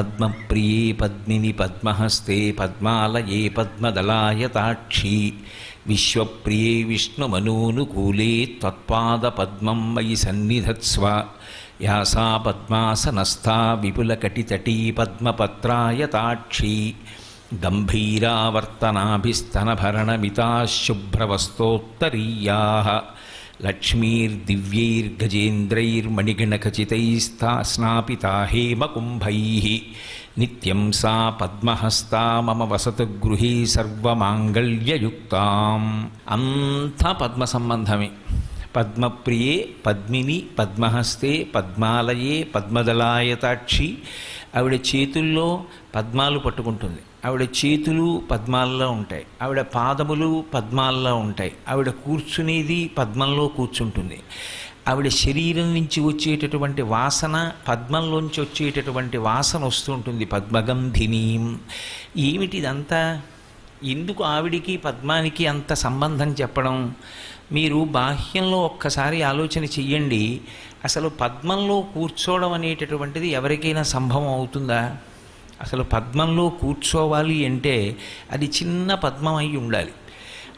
పద్మప్రియే పద్మిని పద్మహస్తే పద్మాలయే పద్మదళాయతాక్షి విశ్వప్రియే విష్ణుమనూనుకూలే త్వత్పాదపద్మం మయి సన్నిధత్స్వ యాసా పద్మాసనస్థా విపులకటితటీ పద్మపత్రాయతాక్షి గంభీరావర్తనాభిస్తనభరణమితాः శుభ్రవస్తోత్తరీయాः లక్ష్మీర్దివ్యైర్గజేంద్రైర్మణిగణఖచితైస్తా స్నాపితా హేమకుంభైః నిత్యం సా పద్మహస్తా మమ వసతు గృహే సర్వమాంగళ్యయుక్తాం. అంతా పద్మ సంబంధమే. పద్మప్రియే పద్మిని పద్మహస్తే పద్మాలయే పద్మదళాయతాక్షి. ఆవిడ చేతుల్లో పద్మాలు పట్టుకుంటుంది, ఆవిడ చేతులు పద్మాల్లో ఉంటాయి, ఆవిడ పాదములు పద్మాల్లో ఉంటాయి, ఆవిడ కూర్చునేది పద్మంలో కూర్చుంటుంది, ఆవిడ శరీరం నుంచి వచ్చేటటువంటి వాసన పద్మంలోంచి వచ్చేటటువంటి వాసన వస్తుంటుంది, పద్మగంధినీం. ఏమిటిదంతా? ఎందుకు ఆవిడికి పద్మానికి అంత సంబంధం చెప్పడం? మీరు బాహ్యంలో ఒక్కసారి ఆలోచన చెయ్యండి. అసలు పద్మంలో కూర్చోవడం అనేటటువంటిది ఎవరికైనా సంభవం అవుతుందా? అసలు పద్మంలో కూర్చోవాలి అంటే అది చిన్న పద్మం అయి ఉండాలి.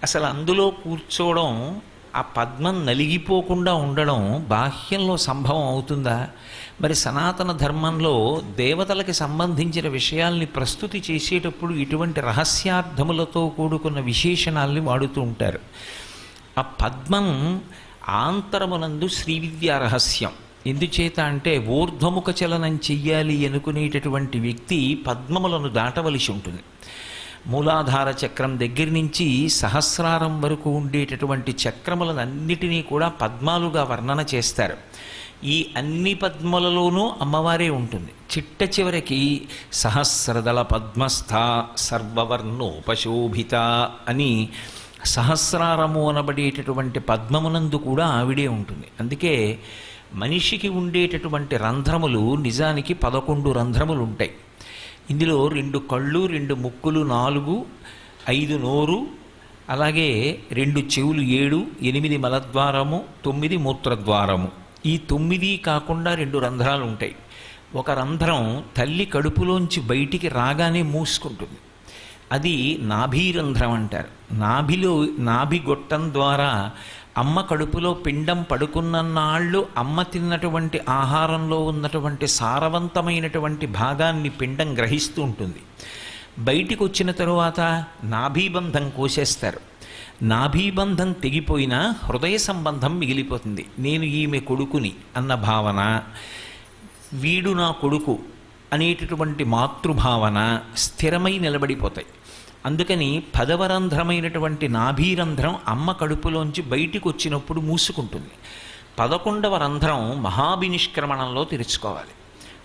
అసలు అందులో కూర్చోవడం, ఆ పద్మం నలిగిపోకుండా ఉండడం బాహ్యంలో సంభవం అవుతుందా? మరి సనాతన ధర్మంలో దేవతలకి సంబంధించిన విషయాల్ని ప్రస్తుతి చేసేటప్పుడు ఇటువంటి రహస్యార్థములతో కూడుకున్న విశేషణాల్ని వాడుతూ ఉంటారు. ఆ పద్మం ఆంతరమునందు శ్రీవిద్యా రహస్యం. ఎందుచేత అంటే ఊర్ధ్వముఖ చలనం చెయ్యాలి అనుకునేటటువంటి వ్యక్తి పద్మములను దాటవలసి ఉంటుంది. మూలాధార చక్రం దగ్గర నుంచి సహస్రారం వరకు ఉండేటటువంటి చక్రములనన్నిటినీ కూడా పద్మాలుగా వర్ణన చేస్తారు. ఈ అన్ని పద్మలలోనూ అమ్మవారే ఉంటుంది. చిట్ట చివరికి సహస్రదళ పద్మస్థ సర్వవర్ణోపశోభిత అని సహస్రారము అనబడేటటువంటి పద్మమునందు కూడా ఆవిడే ఉంటుంది. అందుకే మనిషికి ఉండేటటువంటి రంధ్రములు నిజానికి 11 రంధ్రములు ఉంటాయి. ఇందులో 2 కళ్ళు, 2 ముక్కులు 4, 5 నోరు, అలాగే 2 చెవులు 7, 8 మలద్వారము, 9 మూత్రద్వారము. ఈ 9 కాకుండా 2 రంధ్రాలు ఉంటాయి. ఒక రంధ్రం తల్లి కడుపులోంచి బయటికి రాగానే మూసుకుంటుంది. అది నాభీరంధ్రం అంటారు. నాభి గొట్టం ద్వారా అమ్మ కడుపులో పిండం పడుకున్నన్నాళ్ళు అమ్మ తిన్నటువంటి ఆహారంలో ఉన్నటువంటి సారవంతమైనటువంటి భాగాన్ని పిండం గ్రహిస్తూ ఉంటుంది. బయటికి వచ్చిన తరువాత నాభీబంధం కోసేస్తారు. నాభీబంధం తెగిపోయినా హృదయ సంబంధం మిగిలిపోతుంది. నేను ఈమె కొడుకుని అన్న భావన, వీడు నా కొడుకు అనేటటువంటి మాతృభావన స్థిరమై నిలబడిపోతాయి. అందుకని 10వ రంధ్రమైనటువంటి నాభీరంధ్రం అమ్మ కడుపులోంచి బయటికి వచ్చినప్పుడు మూసుకుంటుంది. 11వ రంధ్రం మహాభినిష్క్రమణంలో తెరుచుకోవాలి.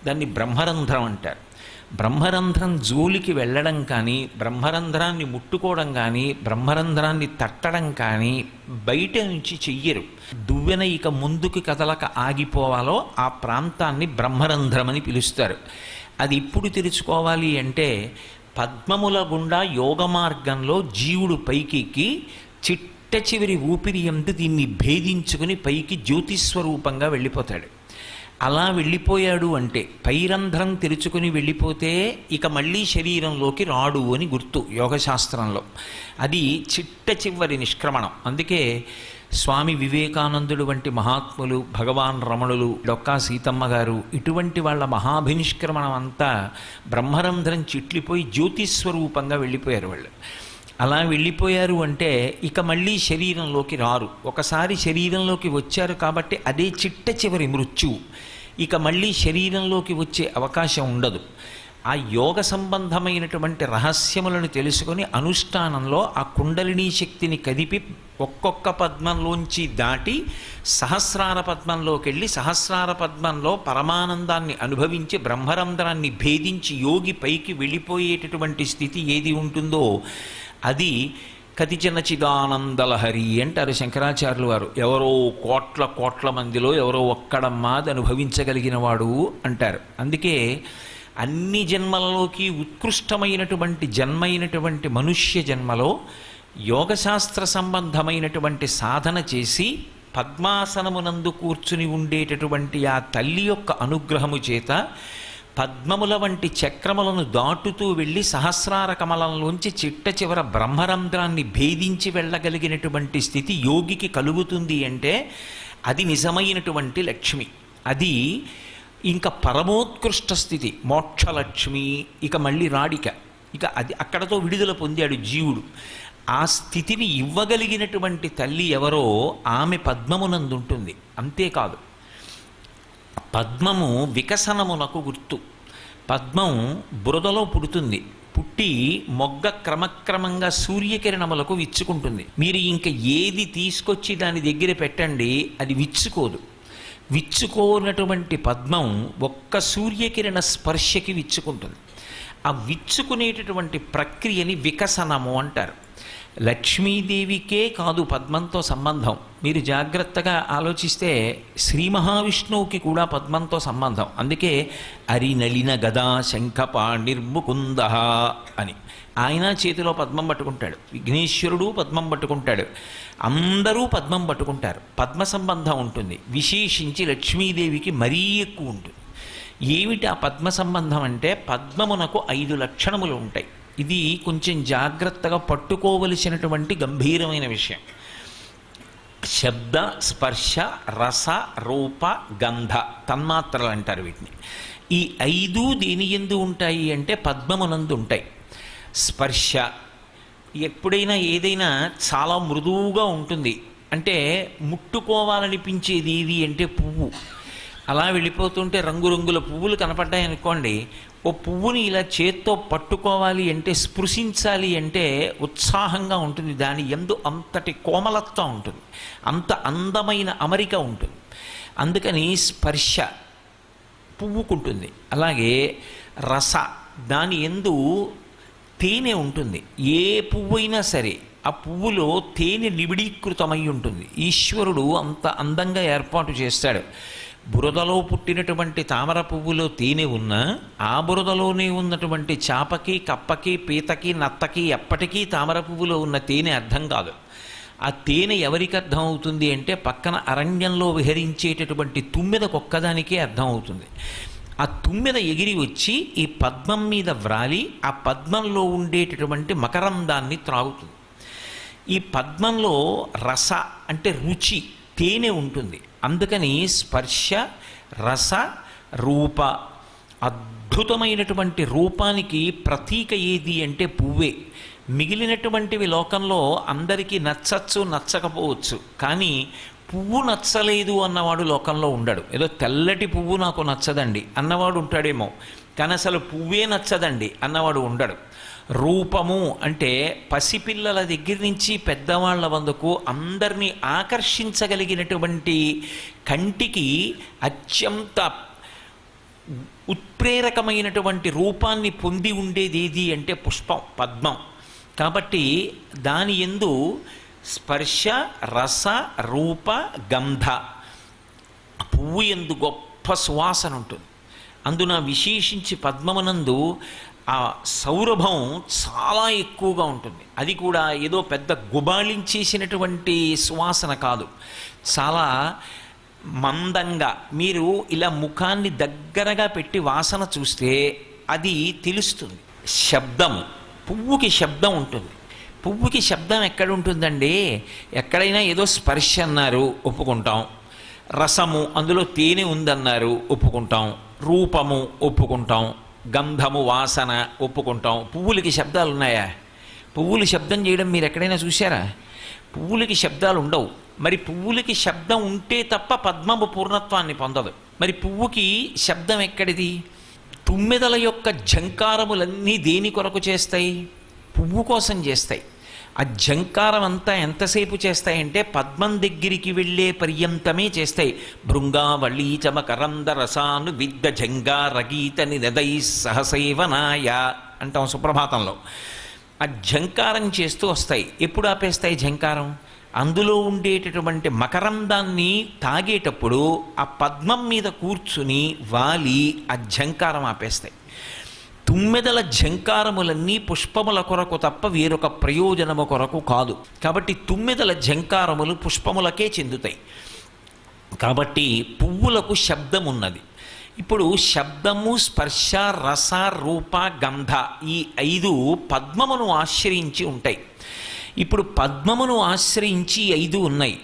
దాన్ని బ్రహ్మరంధ్రం అంటారు. బ్రహ్మరంధ్రం జోలికి వెళ్ళడం కానీ, బ్రహ్మరంధ్రాన్ని ముట్టుకోవడం కానీ, బ్రహ్మరంధ్రాన్ని తట్టడం కానీ బయట నుంచి చెయ్యరు. దువ్వెన ఇక ముందుకు కదలక ఆగిపోవాలో ఆ ప్రాంతాన్ని బ్రహ్మరంధ్రం అని పిలుస్తారు. అది ఇప్పుడు తెరుచుకోవాలి అంటే పద్మముల గుండా యోగ మార్గంలో జీవుడు పైకి చిట్ట చివరి ఊపిరి ఎందు దీన్ని భేదించుకుని పైకి జ్యోతిస్వరూపంగా వెళ్ళిపోతాడు. అలా వెళ్ళిపోయాడు అంటే పైరంధ్రం తెరుచుకుని వెళ్ళిపోతే ఇక మళ్ళీ శరీరంలోకి రాడు అని గుర్తు యోగశాస్త్రంలో. అది చిట్ట చివరి నిష్క్రమణం. అందుకే స్వామి వివేకానందుడు వంటి మహాత్ములు, భగవాన్ రమణులు, డొక్కా సీతమ్మ గారు, ఇటువంటి వాళ్ళ మహాభినిష్క్రమణం అంతా బ్రహ్మరంధ్రం చిట్లిపోయి జ్యోతిస్వరూపంగా వెళ్ళిపోయారు వాళ్ళు. అలా వెళ్ళిపోయారు అంటే ఇక మళ్ళీ శరీరంలోకి రారు. ఒకసారి శరీరంలోకి వచ్చారు కాబట్టి అదే చిట్ట చివరి మృత్యువు. ఇక మళ్ళీ శరీరంలోకి వచ్చే అవకాశం ఉండదు. ఆ యోగ సంబంధమైనటువంటి రహస్యములను తెలుసుకొని అనుష్ఠానంలో ఆ కుండలినీ శక్తిని కదిపి ఒక్కొక్క పద్మంలోంచి దాటి సహస్రార పద్మంలోకి వెళ్ళి సహస్రార పద్మంలో పరమానందాన్ని అనుభవించి బ్రహ్మరంధ్రాన్ని భేదించి యోగి పైకి వెళ్ళిపోయేటటువంటి స్థితి ఏది ఉంటుందో అది కతిచన చిదానందలహరి అంటారు శంకరాచార్యులు వారు. ఎవరో కోట్ల మందిలో ఎవరో ఒక్కడమ్మా అది అనుభవించగలిగిన వాడు అంటారు. అందుకే అన్ని జన్మలలోకి ఉత్కృష్టమైనటువంటి జన్మైనటువంటి మనుష్య జన్మలో యోగశాస్త్ర సంబంధమైనటువంటి సాధన చేసి పద్మాసనమునందు కూర్చుని ఉండేటటువంటి ఆ తల్లి యొక్క అనుగ్రహము చేత పద్మముల వంటి చక్రములను దాటుతూ వెళ్ళి సహస్రార కమలంలోంచి చిట్ట చివర బ్రహ్మరంధ్రాన్ని భేదించి వెళ్ళగలిగినటువంటి స్థితి యోగికి కలుగుతుంది అంటే అది నిజమైనటువంటి లక్ష్మి. అది ఇంకా పరమోత్కృష్ట స్థితి, మోక్షలక్ష్మి. ఇక మళ్ళీ రాడిక, ఇక అది అక్కడతో విడుదల పొందాడు జీవుడు. ఆ స్థితిని ఇవ్వగలిగినటువంటి తల్లి ఎవరో ఆమె పద్మమునందుంటుంది. అంతేకాదు, పద్మము వికసనమునకు గుర్తు. పద్మం బురదలో పుడుతుంది, పుట్టి మొగ్గ క్రమక్రమంగా సూర్యకిరణములకు విచ్చుకుంటుంది. మీరు ఇంక ఏది తీసుకొచ్చి దాని దగ్గర పెట్టండి, అది విచ్చుకోదు. విచ్చుకోనటువంటి పద్మం ఒక్క సూర్యకిరణ స్పర్శకి విచ్చుకుంటుంది. ఆ విచ్చుకునేటటువంటి ప్రక్రియని వికసనము అంటారు. లక్ష్మీదేవికే కాదు పద్మంతో సంబంధం. మీరు జాగ్రత్తగా ఆలోచిస్తే శ్రీ మహావిష్ణువుకి కూడా పద్మంతో సంబంధం. అందుకే అరినలిన గదా శంఖపాణిర్ముకుంద అని ఆయన చేతిలో పద్మం పట్టుకుంటాడు. విఘ్నేశ్వరుడు పద్మం పట్టుకుంటాడు. అందరూ పద్మం పట్టుకుంటారు. పద్మ సంబంధం ఉంటుంది. విశేషించి లక్ష్మీదేవికి మరీ ఎక్కువ ఉంటుంది. ఏమిటి ఆ పద్మ సంబంధం అంటే, పద్మమునకు 5 లక్షణములు ఉంటాయి. ఇది కొంచెం జాగ్రత్తగా పట్టుకోవలసినటువంటి గంభీరమైన విషయం. శబ్ద, స్పర్శ, రస, రూప, గంధ తన్మాత్రలు అంటారు వీటిని. ఈ 5 దేని యందు ఉంటాయి అంటే పద్మమునందు ఉంటాయి. స్పర్శ, ఎప్పుడైనా ఏదైనా చాలా మృదువుగా ఉంటుంది అంటే ముట్టుకోవాలనిపించేది ఏది అంటే పువ్వు. అలా వెళ్ళిపోతుంటే రంగురంగుల పువ్వులు కనపడ్డాయనుకోండి, ఓ పువ్వుని ఇలా చేత్తో పట్టుకోవాలి అంటే, స్పృశించాలి అంటే ఉత్సాహంగా ఉంటుంది. దాని యందు అంతటి కోమలత్వం ఉంటుంది, అంత అందమైన అమరిక ఉంటుంది. అందుకని స్పర్శ పువ్వుకుంటుంది. అలాగే రస, దాని యందు తేనె ఉంటుంది. ఏ పువ్వైనా సరే ఆ పువ్వులో తేనె నిబిడీకృతమై ఉంటుంది. ఈశ్వరుడు అంత అందంగా ఏర్పాటు చేస్తాడు. బురదలో పుట్టినటువంటి తామర పువ్వులో తేనె ఉన్నా, ఆ బురదలోనే ఉన్నటువంటి చాపకి, కప్పకి, పీతకి, నత్తకి ఎప్పటికీ తామర పువ్వులో ఉన్న తేనె అర్థం కాదు. ఆ తేనె ఎవరికి అర్థం అవుతుంది అంటే, పక్కన అరణ్యంలో విహరించేటటువంటి తుమ్మెదకొక్కదానికే అర్థం అవుతుంది. ఆ తుమ్మెద ఎగిరి వచ్చి ఈ పద్మం మీద వ్రాలి ఆ పద్మంలో ఉండేటటువంటి మకరందాన్ని త్రాగుతుంది. ఈ పద్మంలో రస అంటే రుచి, తేనె ఉంటుంది. అందుకని స్పర్శ, రస, రూప, అద్భుతమైనటువంటి రూపానికి ప్రతీక ఏది అంటే పువ్వే. మిగిలినటువంటివి లోకంలో అందరికీ నచ్చచ్చు, నచ్చకపోవచ్చు. కానీ పువ్వు నచ్చలేదు అన్నవాడు లోకంలో ఉండడు. ఏదో తెల్లటి పువ్వు నాకు నచ్చదండి అన్నవాడు ఉంటాడేమో, కానీ అసలు పువ్వే నచ్చదండి అన్నవాడు ఉండడు. రూపము అంటే పసిపిల్లల దగ్గర నుంచి పెద్దవాళ్ల వందకు అందరినీ ఆకర్షించగలిగినటువంటి కంటికి అత్యంత ఉత్ప్రేరకమైనటువంటి రూపాన్ని పొంది ఉండేది ఏది అంటే పుష్పం, పద్మం. కాబట్టి దాని యందు స్పర్శ, రస, రూప, గంధ, పువ్వు యందు గొప్ప సువాసన ఉంటుంది. అందున విశేషించి పద్మమునందు ఆ సౌరభం చాలా ఎక్కువగా ఉంటుంది. అది కూడా ఏదో పెద్ద గుబాళించేసినటువంటి సువాసన కాదు, చాలా మందంగా. మీరు ఇలా ముఖాన్ని దగ్గరగా పెట్టి వాసన చూస్తే అది తెలుస్తుంది. శబ్దము, పువ్వుకి శబ్దం ఉంటుంది. పువ్వుకి శబ్దం ఎక్కడ ఉంటుందండి? ఎక్కడైనా ఏదో స్పర్శ అన్నారు, ఒప్పుకుంటాం. రసము, అందులో తేనె ఉందన్నారు, ఒప్పుకుంటాం. రూపము, ఒప్పుకుంటాం. గంధము, వాసన, ఒప్పుకుంటాం. పువ్వులకి శబ్దాలు ఉన్నాయా? పువ్వులు శబ్దం చేయడం మీరు ఎక్కడైనా చూశారా? పువ్వులకి శబ్దాలు ఉండవు. మరి పువ్వులకి శబ్దం ఉంటే తప్ప పద్మము పూర్ణత్వాన్ని పొందదు. మరి పువ్వుకి శబ్దం ఎక్కడిది? తుమ్మెదల యొక్క ఝంకారములన్నీ దేని కొరకు చేస్తాయి? పువ్వు కోసం చేస్తాయి. ఆ ఝంకారం అంతా ఎంతసేపు చేస్తాయంటే పద్మం దగ్గరికి వెళ్ళే పర్యంతమే చేస్తాయి. భృంగావళీ చమకరంద రసాను విద్ద జంగారగీత నినదై సహసేవనాయ అంటాం సుప్రభాతంలో. ఆ ఝంకారం చేస్తూ వస్తాయి. ఎప్పుడు ఆపేస్తాయి ఝంకారం? అందులో ఉండేటటువంటి మకరందాన్ని తాగేటప్పుడు ఆ పద్మం మీద కూర్చుని వాలి ఆ ఝంకారం ఆపేస్తాయి. తుమ్మెదల ఝంకారములన్నీ పుష్పముల కొరకు తప్ప వేరొక ప్రయోజనము కొరకు కాదు. కాబట్టి తుమ్మెదల ఝంకారములు పుష్పములకే చెందుతాయి. కాబట్టి పువ్వులకు శబ్దం ఉన్నది. ఇప్పుడు శబ్దము, స్పర్శ, రస, రూప, గంధ ఈ 5 పద్మమును ఆశ్రయించి ఉంటాయి. ఇప్పుడు పద్మమును ఆశ్రయించి 5 ఉన్నాయి.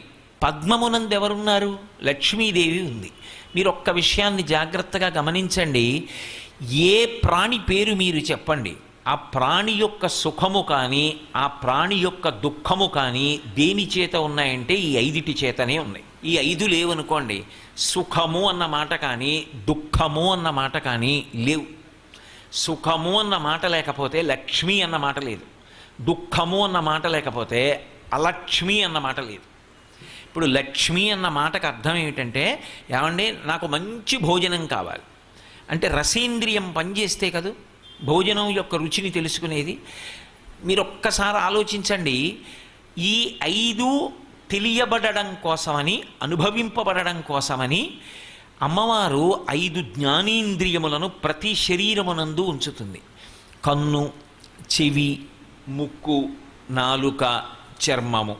పద్మమునందు ఎవరున్నారు? లక్ష్మీదేవి ఉంది. మీరు ఒక్క విషయాన్ని జాగ్రత్తగా గమనించండి. ఏ ప్రాణి పేరు మీరు చెప్పండి, ఆ ప్రాణి యొక్క సుఖము కానీ ఆ ప్రాణి యొక్క దుఃఖము కానీ దేని చేత ఉన్నాయంటే ఈ 5 చేతనే ఉన్నాయి. ఈ 5 లేవనుకోండి, సుఖము అన్న మాట కానీ దుఃఖము అన్న మాట కానీ లేవు. సుఖము అన్న మాట లేకపోతే లక్ష్మి అన్న మాట లేదు. దుఃఖము అన్న మాట లేకపోతే అలక్ష్మి అన్న మాట లేదు. ఇప్పుడు లక్ష్మి అన్న మాటకు అర్థం ఏమిటంటే, ఏమండి నాకు మంచి భోజనం కావాలి అంటే రసేంద్రియం పనిచేస్తే కదా భోజనం యొక్క రుచిని తెలుసుకునేది. మీరు ఒక్కసారి ఆలోచించండి. ఈ 5 తెలియబడడం కోసమని, అనుభవింపబడడం కోసమని అమ్మవారు 5 జ్ఞానేంద్రియములను ప్రతి శరీరమునందు ఉంచుతుంది. కన్ను, చెవి, ముక్కు, నాలుక, చర్మము.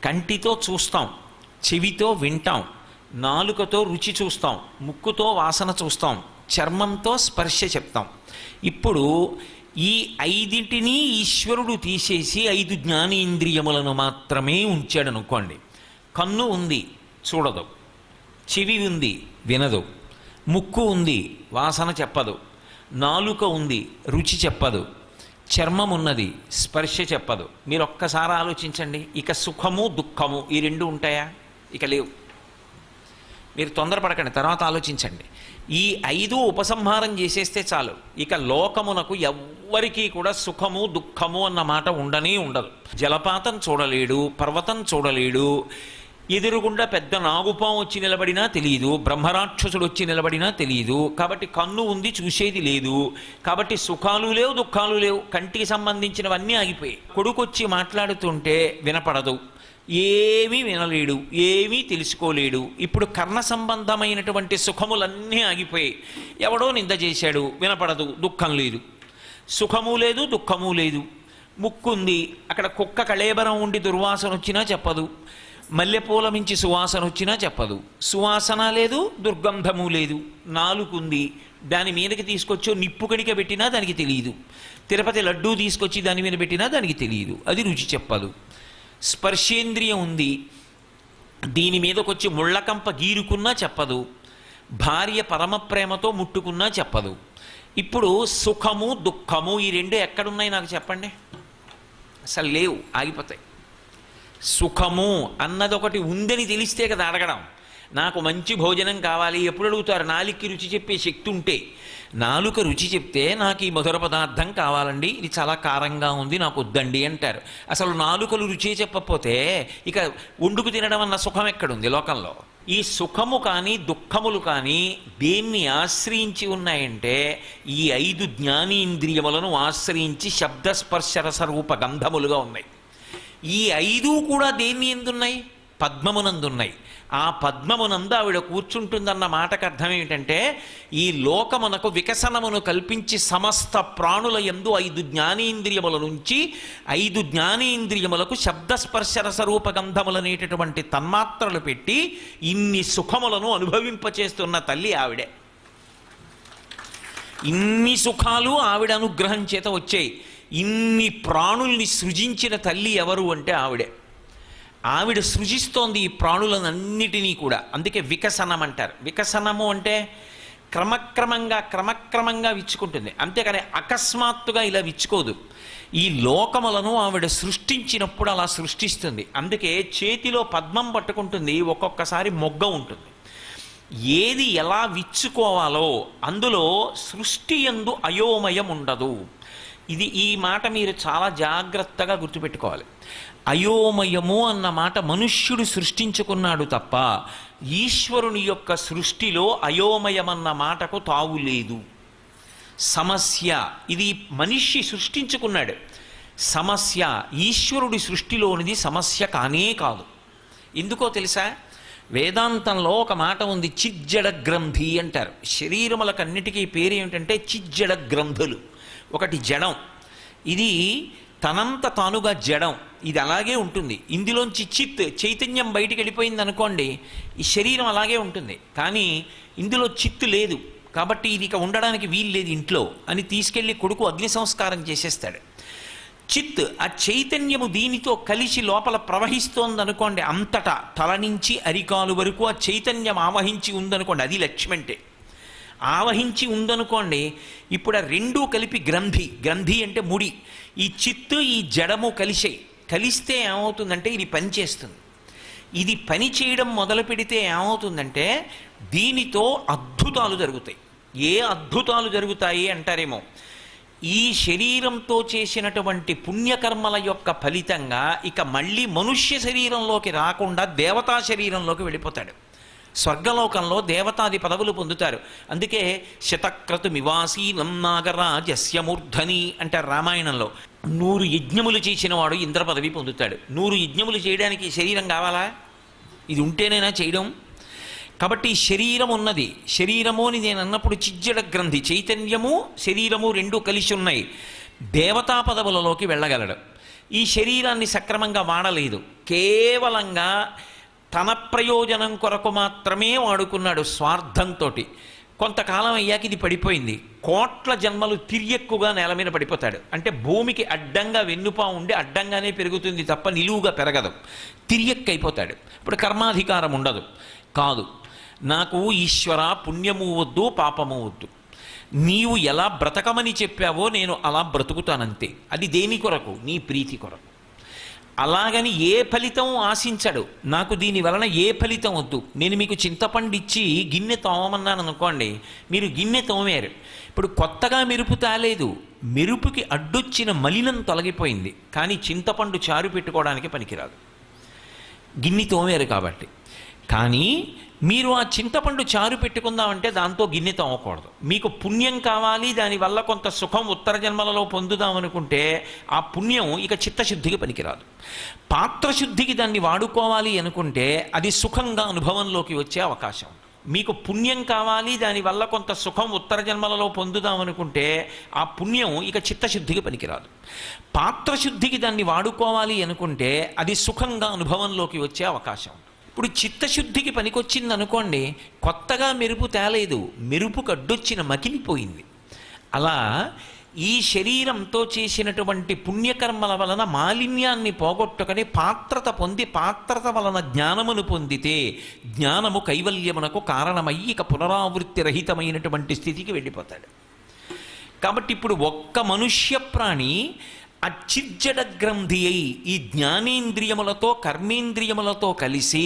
కంటితో చూస్తాం, చెవితో వింటాం, నాలుకతో రుచి చూస్తాం, ముక్కుతో వాసన చూస్తాం, చర్మంతో స్పర్శ చెప్తాం. ఇప్పుడు ఈ 5 ఈశ్వరుడు తీసేసి 5 జ్ఞానేంద్రియములను మాత్రమే ఉంచాడు అనుకోండి. కన్ను ఉంది, చూడదు. చెవి ఉంది, వినదు. ముక్కు ఉంది, వాసన చెప్పదు. నాలుక ఉంది, రుచి చెప్పదు. చర్మం ఉన్నది, స్పర్శ చెప్పదు. మీరు ఒక్కసారి ఆలోచించండి. ఇక సుఖము, దుఃఖము ఈ 2 ఉంటాయా? ఇక లేవు. మీరు తొందరపడకండి, తర్వాత ఆలోచించండి. ఈ 5 ఉపసంహారం చేసేస్తే చాలు. ఇక లోకమునకు ఎవ్వరికీ కూడా సుఖము, దుఃఖము అన్న మాట ఉండనే ఉండదు. జలపాతం చూడలేడు, పర్వతం చూడలేడు, ఎదురుగుండా పెద్ద నాగుపాం వచ్చి నిలబడినా తెలియదు, బ్రహ్మరాక్షసుడు వచ్చి నిలబడినా తెలియదు. కాబట్టి కన్ను ఉంది, చూసేది లేదు. కాబట్టి సుఖాలు లేవు, దుఃఖాలు లేవు. కంటికి సంబంధించినవన్నీ ఆగిపోయాయి. కొడుకు వచ్చి మాట్లాడుతుంటే వినపడదు, ఏమీ వినలేడు, ఏమీ తెలుసుకోలేడు. ఇప్పుడు కర్ణ సంబంధమైనటువంటి సుఖములన్నీ ఆగిపోయాయి. ఎవడో నింద చేశాడు, వినపడదు, దుఃఖం లేదు. సుఖము లేదు, దుఃఖము లేదు. ముక్కుంది, అక్కడ కుక్క కళేబరం ఉండి దుర్వాసన వచ్చినా చెప్పదు. మల్లెపూల మించి సువాసన వచ్చినా చెప్పదు. సువాసన లేదు, దుర్గంధము లేదు. నాలుగుంది, దాని మీదకి తీసుకొచ్చో నిప్పు కణిక పెట్టినా దానికి తెలియదు. తిరుపతి లడ్డూ తీసుకొచ్చి దాని మీద పెట్టినా దానికి తెలియదు, అది రుచి చెప్పదు. స్పర్శేంద్రియం ఉంది, దీని మీదకొచ్చి ముళ్ళకంప గీరుకున్నా చెప్పదు. భార్య పరమ ప్రేమతో ముట్టుకున్నా చెప్పదు. ఇప్పుడు సుఖము, దుఃఖము ఈ 2 ఎక్కడున్నాయి నాకు చెప్పండి? అసలు లేవు, ఆగిపోతాయి. సుఖము అన్నది ఒకటి ఉందని తెలిస్తే కదా అడగడం. నాకు మంచి భోజనం కావాలి ఎప్పుడు అడుగుతారు? నాలుకకి రుచి చెప్పే శక్తి ఉంటే. నాలుక రుచి చెప్తే నాకు ఈ మధుర పదార్థం కావాలండి, ఇది చాలా కారంగా ఉంది, నాకు వద్దండి అంటారు. అసలు నాలుకలు రుచి చెప్పకపోతే ఇక వండుకు తినడం అన్న సుఖం ఎక్కడుంది లోకంలో? ఈ సుఖము కానీ దుఃఖములు కానీ దేన్ని ఆశ్రయించి ఉన్నాయంటే ఈ 5 జ్ఞానేంద్రియములను ఆశ్రయించి శబ్దస్పర్శ రసరూప గంధములుగా ఉన్నాయి. ఈ 5 కూడా దేన్ని ఎందున్నాయి? పద్మమునందున్నాయి. ఆ పద్మమునందు ఆవిడ కూర్చుంటుందన్న మాటకు అర్థం ఏమిటంటే ఈ లోకమునకు వికసనమును కల్పించి సమస్త ప్రాణుల యందు 5 జ్ఞానేంద్రియముల నుంచి 5 జ్ఞానేంద్రియములకు శబ్దస్పర్శ రసరూప గంధములనేటటువంటి తన్మాత్రలు పెట్టి ఇన్ని సుఖములను అనుభవింపచేస్తున్న తల్లి ఆవిడే. ఇన్ని సుఖాలు ఆవిడ అనుగ్రహం చేత వచ్చాయి. ఇన్ని ప్రాణుల్ని సృజించిన తల్లి ఎవరు అంటే ఆవిడే. ఆవిడ సృజిస్తోంది ఈ ప్రాణులన్నిటినీ కూడా. అందుకే వికసనం అంటారు. వికసనము అంటే క్రమక్రమంగా విచ్చుకుంటుంది, అంతేకాని అకస్మాత్తుగా ఇలా విచ్చుకోదు. ఈ లోకములను ఆవిడ సృష్టించినప్పుడు అలా సృష్టిస్తుంది. అందుకే చేతిలో పద్మం పట్టుకుంటుంది, ఒక్కొక్కసారి మొగ్గ ఉంటుంది. ఏది ఎలా విచ్చుకోవాలో అందులో సృష్టి యందు అయోమయం ఉండదు. ఈ మాట మీరు చాలా జాగ్రత్తగా గుర్తుపెట్టుకోవాలి. అయోమయము అన్న మాట మనుష్యుడు సృష్టించుకున్నాడు తప్ప ఈశ్వరుని యొక్క సృష్టిలో అయోమయమన్న మాటకు తావు లేదు. సమస్య ఇది మనిషి సృష్టించుకున్నాడు. సమస్య ఈశ్వరుడి సృష్టిలోనిది సమస్య కానే కాదు. ఎందుకో తెలుసా? వేదాంతంలో ఒక మాట ఉంది, చిజ్జడ గ్రంథి అంటారు. శరీరములకన్నిటికీ పేరు ఏమిటంటే చిజ్జడ గ్రంథులు. ఒకటి జడం, ఇది తనంత తానుగా జడం, ఇది అలాగే ఉంటుంది. ఇందులోంచి చైతన్యం బయటికి వెళ్ళిపోయింది అనుకోండి, ఈ శరీరం అలాగే ఉంటుంది. కానీ ఇందులో చిత్తు లేదు కాబట్టి ఇది ఇక ఉండడానికి వీలు లేదు ఇంట్లో అని తీసుకెళ్లి కొడుకు అగ్ని సంస్కారం చేసేస్తాడు. చిత్ ఆ చైతన్యము దీనితో కలిసి లోపల ప్రవహిస్తోందనుకోండి, అంతటా తల నుంచి అరికాలు వరకు ఆ చైతన్యం ఆవహించి ఉందనుకోండి, అది లక్ష్మి అంటే. ఆవహించి ఉందనుకోండి, ఇప్పుడు ఆ రెండూ కలిపి గ్రంథి అంటే ముడి, ఈ చిత్తు ఈ జడము కలిస్తే ఏమవుతుందంటే ఇది పనిచేస్తుంది. ఇది పని చేయడం మొదలు పెడితే ఏమవుతుందంటే దీనితో అద్భుతాలు జరుగుతాయి. ఏ అద్భుతాలు జరుగుతాయి అంటారేమో, ఈ శరీరంతో చేసినటువంటి పుణ్యకర్మల యొక్క ఫలితంగా ఇక మళ్ళీ మనుష్య శరీరంలోకి రాకుండా దేవతా శరీరంలోకి వెళ్ళిపోతాడు. స్వర్గలోకంలో దేవతాది పదవులు పొందుతారు. అందుకే శతక్రతుమివాసీనం నాగరాజస్య మూర్ధని అంటారు రామాయణంలో. 100 యజ్ఞములు చేసిన వాడు ఇంద్ర పదవి పొందుతాడు. 100 యజ్ఞములు చేయడానికి శరీరం కావాలా? ఇది ఉంటేనైనా చేయడం. కాబట్టి శరీరం ఉన్నది. శరీరము అని నేను అన్నప్పుడు చిజ్జడ గ్రంథి, చైతన్యము శరీరము రెండూ కలిసి ఉన్నాయి. దేవతా పదవులలోకి వెళ్ళగలడు. ఈ శరీరాన్ని సక్రమంగా వాడలేదు, కేవలంగా తన ప్రయోజనం కొరకు మాత్రమే వాడుకున్నాడు స్వార్థంతో. కొంతకాలం అయ్యాక ఇది పడిపోయింది. కోట్ల జన్మలు తిరియక్కుగా నేల మీద పడిపోతాడు. అంటే భూమికి అడ్డంగా వెన్నుపా ఉండి అడ్డంగానే పెరుగుతుంది తప్ప నిలువుగా పెరగదు. తిరియక్కైపోతాడు. ఇప్పుడు కర్మాధికారం ఉండదు. కాదు, నాకు ఈశ్వర పుణ్యము వద్దు పాపము వద్దు, నీవు ఎలా బ్రతకమని చెప్పావో నేను అలా బ్రతుకుతానంతే. అది దేని కొరకు? నీ ప్రీతి కొరకు. అలాగని ఏ ఫలితం ఆశించడు. నాకు దీని వలన ఏ ఫలితం వద్దు, నేను మీకు చింతపండు ఇచ్చి గిన్నె తోమమన్నాను అనుకోండి, మీరు గిన్నె తోమారు. ఇప్పుడు కొత్తగా మెరుపు తాలేదు, మెరుపుకి అడ్డొచ్చిన మలినం తొలగిపోయింది. కానీ చింతపండు చారు పెట్టుకోవడానికి పనికిరాదు, గిన్నె తోమారు కాబట్టి. కానీ మీరు ఆ చింతపండు చారు పెట్టుకుందామంటే దాంతో గిన్నె తోమకూడదు. మీకు పుణ్యం కావాలి, దానివల్ల కొంత సుఖం ఉత్తర జన్మలలో పొందుదామనుకుంటే ఆ పుణ్యం ఇక చిత్తశుద్ధికి పనికిరాదు. పాత్రశుద్ధికి దాన్ని వాడుకోవాలి అనుకుంటే అది సుఖంగా అనుభవంలోకి వచ్చే అవకాశం. మీకు పుణ్యం కావాలి, దానివల్ల కొంత సుఖం ఉత్తర జన్మలలో పొందుదామనుకుంటే ఆ పుణ్యం ఇక చిత్తశుద్ధికి పనికిరాదు. పాత్రశుద్ధికి దాన్ని వాడుకోవాలి అనుకుంటే అది సుఖంగా అనుభవంలోకి వచ్చే అవకాశం. ఇప్పుడు చిత్తశుద్ధికి పనికొచ్చింది అనుకోండి, కొత్తగా మెరుపు తేలేదు, మెరుపుకు అడ్డొచ్చిన మకిలిపోయింది. అలా ఈ శరీరంతో చేసినటువంటి పుణ్యకర్మల వలన మాలిన్యాన్ని పోగొట్టుకొని పాత్రత పొంది, పాత్రత వలన జ్ఞానమును పొందితే జ్ఞానము కైవల్యమునకు కారణమయ్యి ఇక పునరావృత్తి రహితమైనటువంటి స్థితికి వెళ్ళిపోతాడు. కాబట్టి ఇప్పుడు ఒక్క మనుష్య ప్రాణి అచిజ్జడ గ్రంథి అయి ఈ జ్ఞానేంద్రియములతో కర్మేంద్రియములతో కలిసి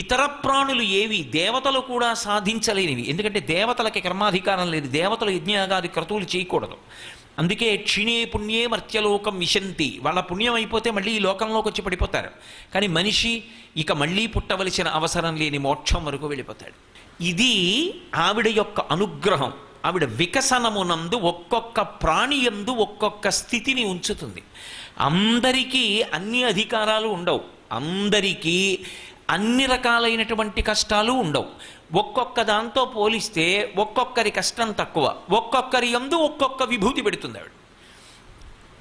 ఇతర ప్రాణులు ఏవి దేవతలు కూడా సాధించలేనివి. ఎందుకంటే దేవతలకి కర్మాధికారం లేదు, దేవతలు యజ్ఞయాగాది క్రతువులు చేయకూడదు. అందుకే క్షిణే పుణ్యే మర్త్యలోకం విశంతి, వాళ్ళ పుణ్యం అయిపోతే మళ్ళీ ఈ లోకంలోకి వచ్చి పడిపోతారు. కానీ మనిషి ఇక మళ్ళీ పుట్టవలసిన అవసరం లేని మోక్షం వరకు వెళ్ళిపోతాడు. ఇది ఆవిడ యొక్క అనుగ్రహం. ఆవిడ వికసనమునందు ఒక్కొక్క ప్రాణియందు ఒక్కొక్క స్థితిని ఉంచుతుంది. అందరికీ అన్ని అధికారాలు ఉండవు, అందరికీ అన్ని రకాలైనటువంటి కష్టాలు ఉండవు. ఒక్కొక్క దాంతో పోలిస్తే ఒక్కొక్కరి కష్టం తక్కువ, ఒక్కొక్కరి యందు ఒక్కొక్క విభూతి పెడుతుంది ఆవిడ.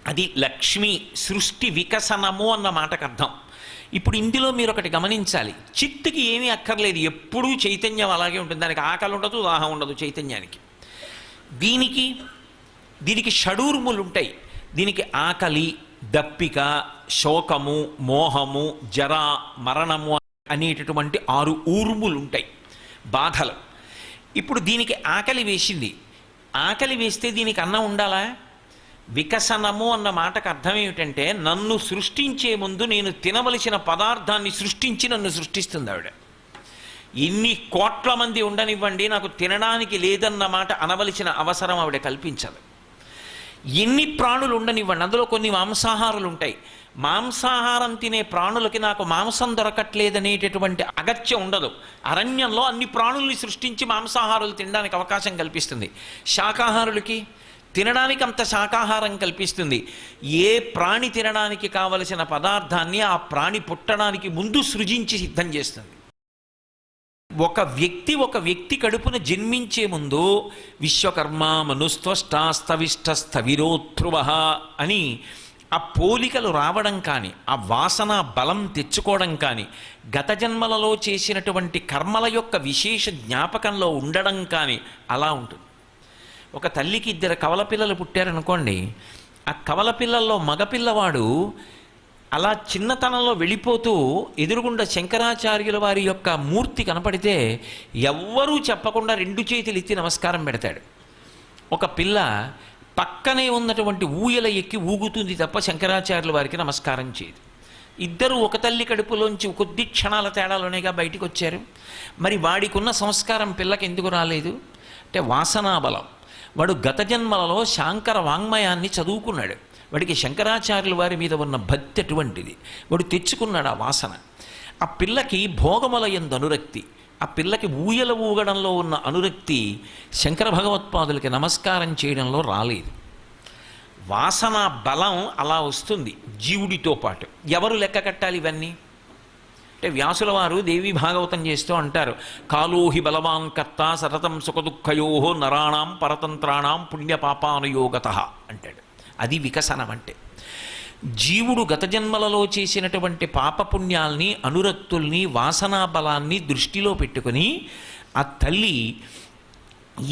అది లక్ష్మి సృష్టి వికసనము అన్న మాటకు అర్థం. ఇప్పుడు ఇందులో మీరు ఒకటి గమనించాలి, చిత్తుకి ఏమీ అక్కర్లేదు, ఎప్పుడూ చైతన్యం అలాగే ఉంటుంది. దానికి ఆకలి ఉండదు, దాహం ఉండదు చైతన్యానికి. దీనికి షడూర్ములు ఉంటాయి. దీనికి ఆకలి, దప్పిక, శోకము, మోహము, జర, మరణము అనేటటువంటి 6 ఊర్ములు ఉంటాయి, బాధలు. ఇప్పుడు దీనికి ఆకలి వేసింది, ఆకలి వేస్తే దీనికి అన్నం ఉండాలా? వికసనము అన్న మాటకు అర్థం ఏమిటంటే నన్ను సృష్టించే ముందు నేను తినవలసిన పదార్థాన్ని సృష్టించి నన్ను సృష్టిస్తుంది ఆవిడ. ఇన్ని కోట్ల మంది ఉండనివ్వండి, నాకు తినడానికి లేదన్న మాట అనవలసిన అవసరం ఆవిడ కల్పించదు. ఎన్ని ప్రాణులు ఉండనివ్వండి, అందులో కొన్ని మాంసాహారులు ఉంటాయి, మాంసాహారం తినే ప్రాణులకి నాకు మాంసం దొరకట్లేదనేటటువంటి అగత్యం ఉండదు. అరణ్యంలో అన్ని ప్రాణుల్ని సృష్టించి మాంసాహారులు తినడానికి అవకాశం కల్పిస్తుంది. శాకాహారులకి తినడానికి అంత శాకాహారం కల్పిస్తుంది. ఏ ప్రాణి తినడానికి కావలసిన పదార్థాన్ని ఆ ప్రాణి పుట్టడానికి ముందు సృజించి సిద్ధం చేస్తుంది. ఒక వ్యక్తి కడుపున జన్మించే ముందు విశ్వకర్మ మనుస్త్వష్టాస్తవిష్టస్థవిరోధ్రువ అని ఆ పోలికలు రావడం కానీ, ఆ వాసన బలం తెచ్చుకోవడం కానీ, గత జన్మలలో చేసినటువంటి కర్మల యొక్క విశేష జ్ఞాపకంలో ఉండడం కానీ అలా ఉంటుంది. ఒక తల్లికి 2 కవల పిల్లలు పుట్టారనుకోండి, ఆ కవల పిల్లల్లో మగపిల్లవాడు అలా చిన్నతనంలో వెళ్ళిపోతూ ఎదురుగుండా శంకరాచార్యుల వారి యొక్క మూర్తి కనపడితే ఎవ్వరూ చెప్పకుండా 2 చేతులు ఎత్తి నమస్కారం పెడతాడు. ఒక పిల్ల పక్కనే ఉన్నటువంటి ఊయల ఎక్కి ఊగుతుంది తప్ప శంకరాచార్యుల వారికి నమస్కారం చేయదు. ఇద్దరు ఒక తల్లి కడుపులోంచి కొద్ది క్షణాల తేడాలోనేగా బయటికి వచ్చారు. మరి వాడికి ఉన్న సంస్కారం పిల్లకి ఎందుకు రాలేదు అంటే వాసనాబలం. వాడు గత జన్మలలో శాంకర వాంగ్మయాన్ని చదువుకున్నాడు. వాడికి శంకరాచార్యుల వారి మీద ఉన్న భక్తి అటువంటిది. వాడు తెచ్చుకున్నాడు ఆ వాసన. ఆ పిల్లకి భోగముల యందు అనురక్తి, ఆ పిల్లకి ఊయల ఊగడంలో ఉన్న అనురక్తి శంకర భగవత్పాదులకి నమస్కారం చేయడంలో రాలేదు. వాసన బలం అలా వస్తుంది జీవుడితో పాటు. ఎవరు లెక్క కట్టాలి ఇవన్నీ అంటే వ్యాసుల వారు దేవి భాగవతం చేస్తూ అంటారు, కాలోహి బలవాన్ కర్త సతతం సుఖదుఃఖయో నరాణం పరతంత్రాణం పుణ్యపాపానుయోగత అంటాడు. అది వికసనం అంటే. జీవుడు గత జన్మలలో చేసినటువంటి పాపపుణ్యాల్ని, అనురక్తుల్ని, వాసనా బలాన్ని దృష్టిలో పెట్టుకుని ఆ తల్లి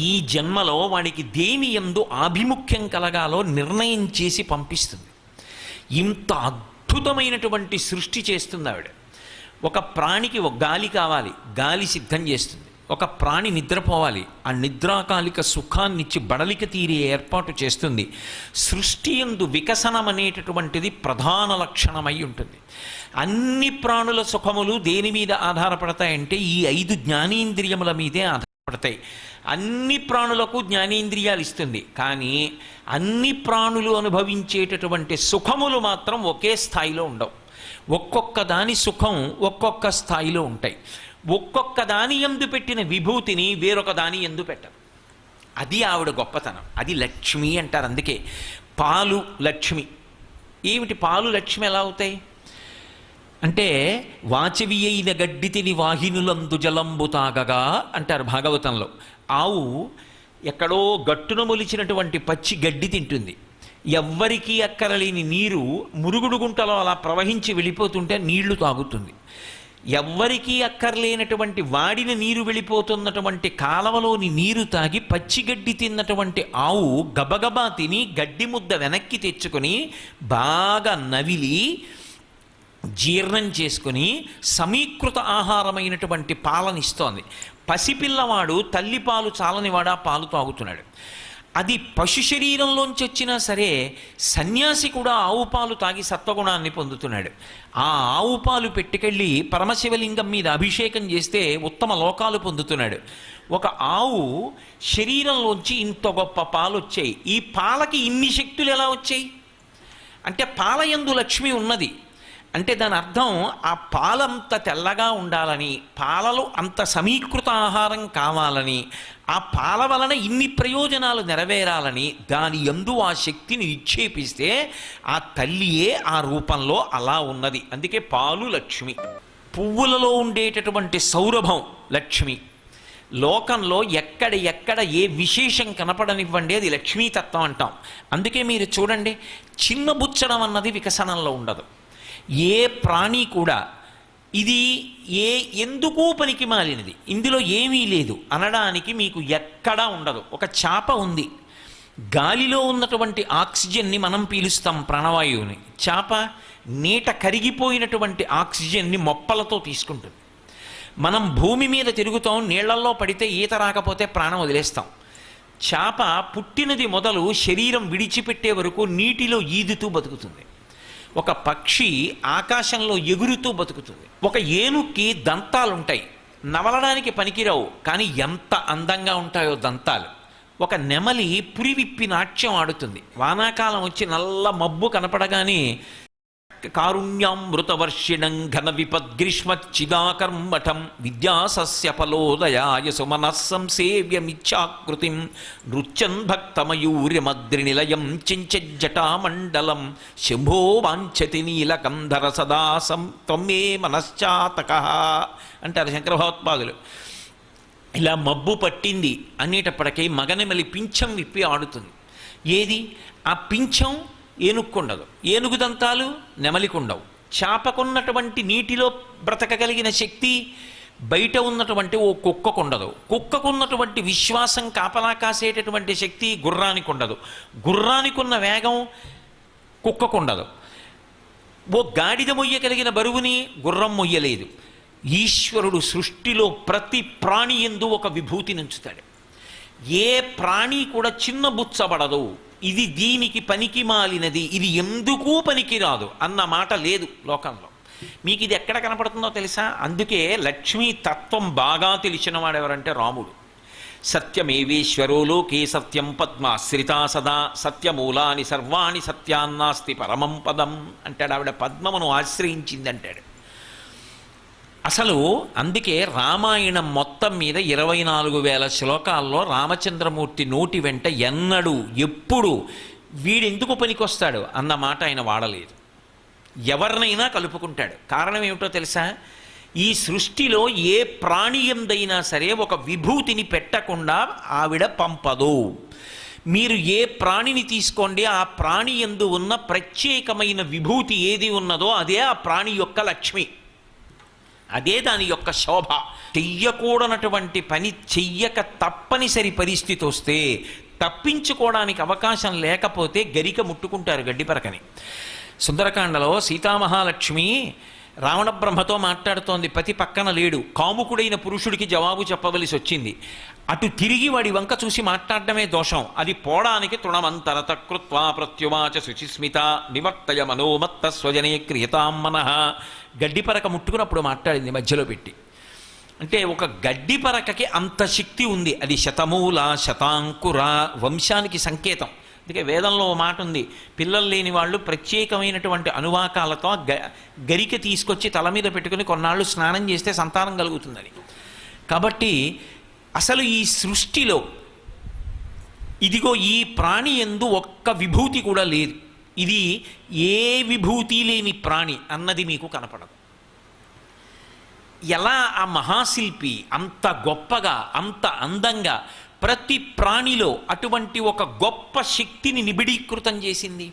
ఈ జన్మలో వాడికి దేని యందు ఆభిముఖ్యం కలగాలో నిర్ణయం చేసి పంపిస్తుంది. ఇంత అద్భుతమైనటువంటి సృష్టి చేస్తుంది ఆవిడ. ఒక ప్రాణికి ఒక గాలి కావాలి, గాలి సిద్ధం చేస్తుంది. ఒక ప్రాణి నిద్రపోవాలి, ఆ నిద్రాకాలిక సుఖాన్నిచ్చి బడలిక తీరే ఏర్పాటు చేస్తుంది. సృష్టి యందు వికసనం అనేటటువంటిది ప్రధాన లక్షణమై ఉంటుంది. అన్ని ప్రాణుల సుఖములు దేని మీద ఆధారపడతాయంటే ఈ 5 జ్ఞానేంద్రియముల మీదే ఆధారపడతాయి. అన్ని ప్రాణులకు జ్ఞానేంద్రియాలు ఇస్తుంది, కానీ అన్ని ప్రాణులు అనుభవించేటటువంటి సుఖములు మాత్రం ఒకే స్థాయిలో ఉండవు. ఒక్కొక్క దాని సుఖం ఒక్కొక్క స్థాయిలో ఉంటాయి. ఒక్కొక్క దాని యందు పెట్టిన విభూతిని వేరొక దాని యందు పెట్టరు. అది ఆవిడ గొప్పతనం. అది లక్ష్మి అంటారు. అందుకే పాలు లక్ష్మి. ఏమిటి పాలు లక్ష్మి ఎలా అవుతాయి అంటే వాచవి అయిన గడ్డితిని వాహినులందు జలంబు తాగగా అంటారు భాగవతంలో. ఆవు ఎక్కడో గట్టున మొలిచినటువంటి పచ్చి గడ్డి తింటుంది. ఎవ్వరికీ అక్కరలేని నీరు మురుగుడు గుంటలో అలా ప్రవహించి వెళ్ళిపోతుంటే నీళ్లు తాగుతుంది. ఎవ్వరికీ అక్కర్లేనటువంటి వాడిన నీరు వెళ్ళిపోతున్నటువంటి కాలవలోని నీరు తాగి పచ్చిగడ్డి తిన్నటువంటి ఆవు గబగబా తిని గడ్డి ముద్ద వెనక్కి తెచ్చుకొని బాగా నవిలి జీర్ణం చేసుకుని సమీకృత ఆహారమైనటువంటి పాలనిస్తోంది. పసిపిల్లవాడు తల్లిపాలు చాలనివాడా పాలు తాగుతున్నాడు. అది పశు శరీరంలోంచి వచ్చినా సరే సన్యాసి కూడా ఆవు పాలు తాగి సత్వగుణాన్ని పొందుతున్నాడు. ఆ ఆవు పాలు పెట్టుకెళ్ళి పరమశివలింగం మీద అభిషేకం చేస్తే ఉత్తమ లోకాలు పొందుతున్నాడు. ఒక ఆవు శరీరంలోంచి ఇంత గొప్ప పాలు వచ్చాయి. ఈ పాలకి ఇన్ని శక్తులు ఎలా వచ్చాయి అంటే పాలయందు లక్ష్మి ఉన్నది. అంటే దాని అర్థం ఆ పాలంత తెల్లగా ఉండాలని, పాలలో అంత సమీకృత ఆహారం కావాలని, ఆ పాల వలన ఇన్ని ప్రయోజనాలు నెరవేరాలని దాని యందు ఆ శక్తిని నిక్షేపిస్తే ఆ తల్లియే ఆ రూపంలో అలా ఉన్నది. అందుకే పాలు లక్ష్మి. పువ్వులలో ఉండేటటువంటి సౌరభం లక్ష్మి. లోకంలో ఎక్కడ ఏ విశేషం కనపడనివ్వండి, అది లక్ష్మీతత్వం అంటాం. అందుకే మీరు చూడండి, చిన్నబుచ్చడం అన్నది వికసనంలో ఉండదు. ఏ ప్రాణి కూడా ఇది ఎందుకు పనికి మాలినది, ఇందులో ఏమీ లేదు అనడానికి మీకు ఎక్కడా ఉండదు. ఒక చేప ఉంది, గాలిలో ఉన్నటువంటి ఆక్సిజన్ని మనం పీలుస్తాం ప్రాణవాయువుని. చేప నీట కరిగిపోయినటువంటి ఆక్సిజన్ని మొప్పలతో తీసుకుంటుంది. మనం భూమి మీద తిరుగుతాం, నీళ్లల్లో పడితే ఈత రాకపోతే ప్రాణం వదిలేస్తాం. చేప పుట్టినది మొదలు శరీరం విడిచిపెట్టే వరకు నీటిలో ఈదుతూ బతుకుతుంది. ఒక పక్షి ఆకాశంలో ఎగురుతూ బతుకుతుంది. ఒక ఏనుక్కి దంతాలుంటాయి, నవలడానికి పనికిరావు, కానీ ఎంత అందంగా ఉంటాయో దంతాలు. ఒక నెమలి పురివిప్పి నాట్యం ఆడుతుంది. వానాకాలం వచ్చి నల్ల మబ్బు కనపడగానే కారుణ్యామృతవర్షిణం ఘన విపద్గ్రీష్మచ్చిదాకర్మఠం విద్యాసస్యఫలోదయాయ సుమనస్సంసేవ్యమిచ్ఛాకృతిం నృత్యన్ భక్తమయూర్యమద్రినిలయం చించజ్జటామండలం శంభో వాంఛతి నీలకంధర సదాసం త్వమే మనశ్చాతకః అంటారు శంకర భగవత్పాదులు. ఇలా మబ్బు పట్టింది అనేటప్పటికీ మగనెమలి పింఛం విప్పి ఆడుతుంది. ఏది ఆ పింఛం ఏనుక్కుండదు. ఏనుగు దంతాలు నెమలికుండవు. చాపకున్నటువంటి నీటిలో బ్రతకగలిగిన శక్తి బయట ఉన్నటువంటి ఓ కుక్కకుండదు. కుక్కకున్నటువంటి విశ్వాసం, కాపలా కాసేటటువంటి శక్తి గుర్రానికి ఉండదు. గుర్రానికున్న వేగం కుక్కకుండదు. ఓ గాడిద మొయ్యగలిగిన బరువుని గుర్రం మొయ్యలేదు. ఈశ్వరుడు సృష్టిలో ప్రతి ప్రాణి యందు ఒక విభూతి నుంచుతాడు. ఏ ప్రాణి కూడా చిన్నబుచ్చబడదు. ఇది దీనికి పనికి మాలినది, ఇది ఎందుకు పనికిరాదు అన్న మాట లేదు లోకంలో. మీకు ఇది ఎక్కడ కనపడుతుందో తెలుసా? అందుకే లక్ష్మీ తత్వం బాగా తెలిసిన వాడెవరంటే రాముడు. సత్యమేవేశ్వరో లోకే సత్యం పద్మాశ్రితా సదా సత్యమూలాని సర్వాణి సత్యాన్నాస్తి పరమం పదం అంటాడు. ఆవిడ పద్మమును ఆశ్రయించిందంటాడు. అసలు అందుకే రామాయణం మొత్తం మీద 24,000 శ్లోకాల్లో రామచంద్రమూర్తి నోటి వెంట ఎన్నడూ ఎప్పుడు వీడెందుకు పనికొస్తాడు అన్న మాట ఆయన వాడలేదు. ఎవరినైనా కలుపుకుంటాడు. కారణం ఏమిటో తెలుసా? ఈ సృష్టిలో ఏ ప్రాణియందైనా సరే ఒక విభూతిని పెట్టకుండా ఆవిడ పంపదు. మీరు ఏ ప్రాణిని తీసుకోండి, ఆ ప్రాణి యందు ఉన్న ప్రత్యేకమైన విభూతి ఏది ఉన్నదో అదే ఆ ప్రాణి యొక్క లక్ష్మి, అదే దాని యొక్క శోభ. చెయ్యకూడనటువంటి పని చెయ్యక తప్పనిసరి పరిస్థితి వస్తే, తప్పించుకోవడానికి అవకాశం లేకపోతే గరిక ముట్టుకుంటారు గడ్డిపరకని. సుందరకాండలో సీతామహాలక్ష్మి రావణ బ్రహ్మతో మాట్లాడుతోంది. పతి పక్కన లేడు. కాముకుడైన పురుషుడికి జవాబు చెప్పవలసి వచ్చింది. అటు తిరిగి వాడి వంక చూసి మాట్లాడడమే దోషం. అది పోవడానికి తృణమంతరత కృత్వా ప్రత్యువాచ శుచిస్మిత నివర్తయ మనోమత్త స్వజనే క్రియతాం మనః. గడ్డిపరక ముట్టుకున్నప్పుడు మాట్లాడింది మధ్యలో పెట్టి. అంటే ఒక గడ్డిపరకకి అంత శక్తి ఉంది. అది శతమూల శతాంకుర వంశానికి సంకేతం. అందుకే వేదంలో ఓ మాట ఉంది, పిల్లలు లేని వాళ్ళు ప్రత్యేకమైనటువంటి అనువాకాలతో గరిక తీసుకొచ్చి తల మీద పెట్టుకుని కొన్నాళ్ళు స్నానం చేస్తే సంతానం కలుగుతుందని. కాబట్టి అసలు ఈ సృష్టిలో ఇదిగో ఈ ప్రాణి యందు ఒక్క విభూతి కూడా లేదు. ఇది ఏ విభూతి లేని ప్రాణి అన్నది మీకు కనపడదు. ఎలా ఆ మహాశిల్పి అంత గొప్పగా అంత అందంగా ప్రతి ప్రాణిలో అటువంటి ఒక గొప్ప శక్తిని నిబిడీకృతం చేసింది?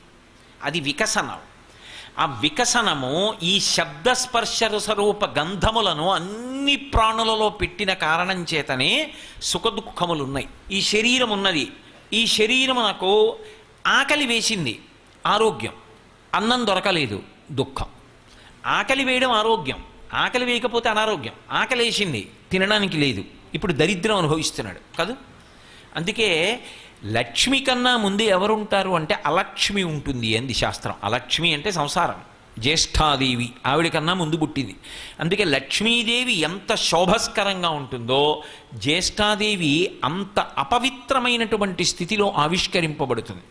అది వికసనం. ఆ వికసనము ఈ శబ్దస్పర్శరసరూప గంధములను అన్ని ప్రాణులలో పెట్టిన కారణం చేతనే సుఖదుఖములు ఉన్నాయి. ఈ శరీరం ఉన్నది. ఈ శరీరమునకు ఆకలి వేసింది, ఆరోగ్యం. అన్నం దొరకలేదు, దుఃఖం. ఆకలి వేయడం ఆరోగ్యం, ఆకలి వేయకపోతే అనారోగ్యం. ఆకలి వేసింది, తినడానికి లేదు, ఇప్పుడు దరిద్రం అనుభవిస్తున్నాడు కాదు. అందుకే లక్ష్మి కన్నా ముందు ఎవరుంటారు అంటే అలక్ష్మి ఉంటుంది అంది శాస్త్రం. అలక్ష్మి అంటే సంసారం. జ్యేష్ఠాదేవి ఆవిడ కన్నా ముందు పుట్టింది. అందుకే లక్ష్మీదేవి ఎంత శోభస్కరంగా ఉంటుందో జ్యేష్ఠాదేవి అంత అపవిత్రమైనటువంటి స్థితిలో ఆవిష్కరింపబడుతుంది.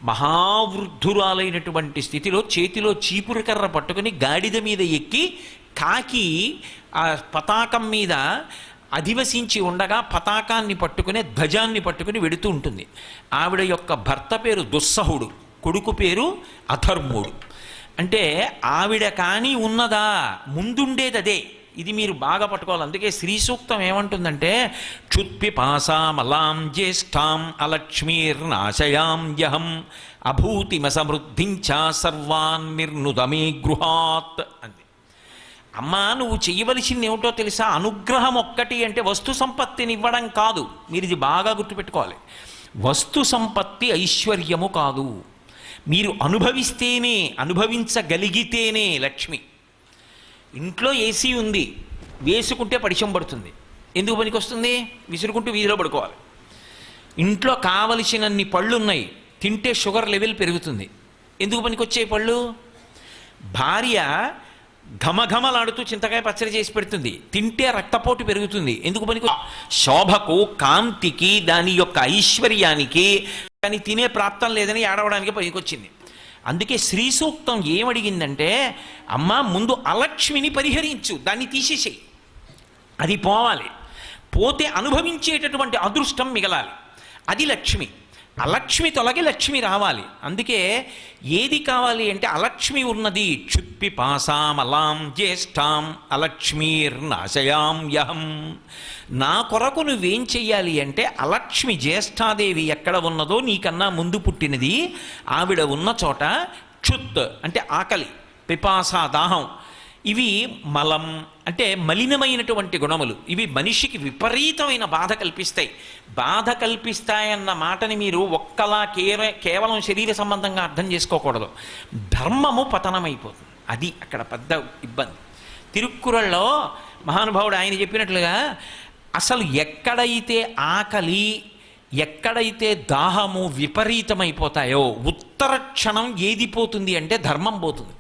మహావృద్ధురాలైనటువంటి స్థితిలో చేతిలో చీపురు కర్ర పట్టుకుని గాడిద మీద ఎక్కి కాకి ఆ పతాకం మీద అధివసించి ఉండగా పతాకాన్ని పట్టుకుని ధ్వజాన్ని పట్టుకుని వెడుతూ ఉంటుంది. ఆవిడ యొక్క భర్త పేరు దుస్సహుడు, కొడుకు పేరు అధర్ముడు. అంటే ఆవిడ కానీ ఉన్నదా, ముందుండేది అదే. ఇది మీరు బాగా పట్టుకోవాలి. అందుకే శ్రీ సూక్తం ఏమంటుందంటే క్షుత్పిపాసామలాం జ్యేష్ఠాం అలక్ష్మీర్నాశయాం యహం అభూతిమసమృద్ధించ సర్వాన్ నిర్నుదమే గృహాత్ అంది. అమ్మా, నువ్వు చెయ్యవలసింది ఏమిటో తెలుసా? అనుగ్రహం ఒక్కటి అంటే వస్తు సంపత్తిని ఇవ్వడం కాదు. మీరు ఇది బాగా గుర్తుపెట్టుకోవాలి. వస్తు సంపత్తి ఐశ్వర్యము కాదు. మీరు అనుభవిస్తేనే, అనుభవించగలిగితేనే లక్ష్మి. ఇంట్లో ఏసీ ఉంది, వేసుకుంటే పడిశం పడుతుంది. ఎందుకు పనికి వస్తుంది? విసురుకుంటూ వీధిలో పడుకోవాలి. ఇంట్లో కావలసినన్ని పళ్ళు ఉన్నాయి, తింటే షుగర్ లెవెల్ పెరుగుతుంది. ఎందుకు పనికి వచ్చే పళ్ళు? భార్య ఘమఘమలాడుతూ చింతకాయ పచ్చడి చేసి పెడుతుంది, తింటే రక్తపోటు పెరుగుతుంది. ఎందుకు పనికి? శోభకు, కాంతికి, దాని యొక్క ఐశ్వర్యానికి. కానీ తినే ప్రాప్తం లేదని ఏడవడానికి పనికొచ్చింది. అందుకే శ్రీ సూక్తం ఏమడిగిందంటే, అమ్మ ముందు అలక్ష్మిని పరిహరించు, దాన్ని తీసేసేయి. అది పోవాలి. పోతే అనుభవించేటటువంటి అదృష్టం మిగలాలి. అది లక్ష్మి. అలక్ష్మి తొలగి లక్ష్మి రావాలి. అందుకే ఏది కావాలి అంటే అలక్ష్మి ఉన్నది. క్షుత్పి పాసామలాం జ్యేష్ఠాం అలక్ష్మీర్నాశయాం యహం. నా కొరకు నువ్వేం చెయ్యాలి అంటే అలక్ష్మి జ్యేష్ఠాదేవి ఎక్కడ ఉన్నదో నీకన్నా ముందు పుట్టినది ఆవిడ ఉన్న చోట క్షుత్ అంటే ఆకలి, పిపాస దాహం, ఇవి మలం అంటే మలినమైనటువంటి గుణములు. ఇవి మనిషికి విపరీతమైన బాధ కల్పిస్తాయి. బాధ కల్పిస్తాయన్న మాటని మీరు ఒక్కలా కేవలం శరీర సంబంధంగా అర్థం చేసుకోకూడదు. ధర్మము పతనమైపోతుంది. అది అక్కడ పెద్ద ఇబ్బంది. తిరుక్కురళ్ళలో మహానుభావుడు ఆయన చెప్పినట్లుగా అసలు ఎక్కడైతే ఆకలి, ఎక్కడైతే దాహము విపరీతమైపోతాయో ఉత్తర క్షణం ఏది పోతుంది అంటే ధర్మం పోతుంది.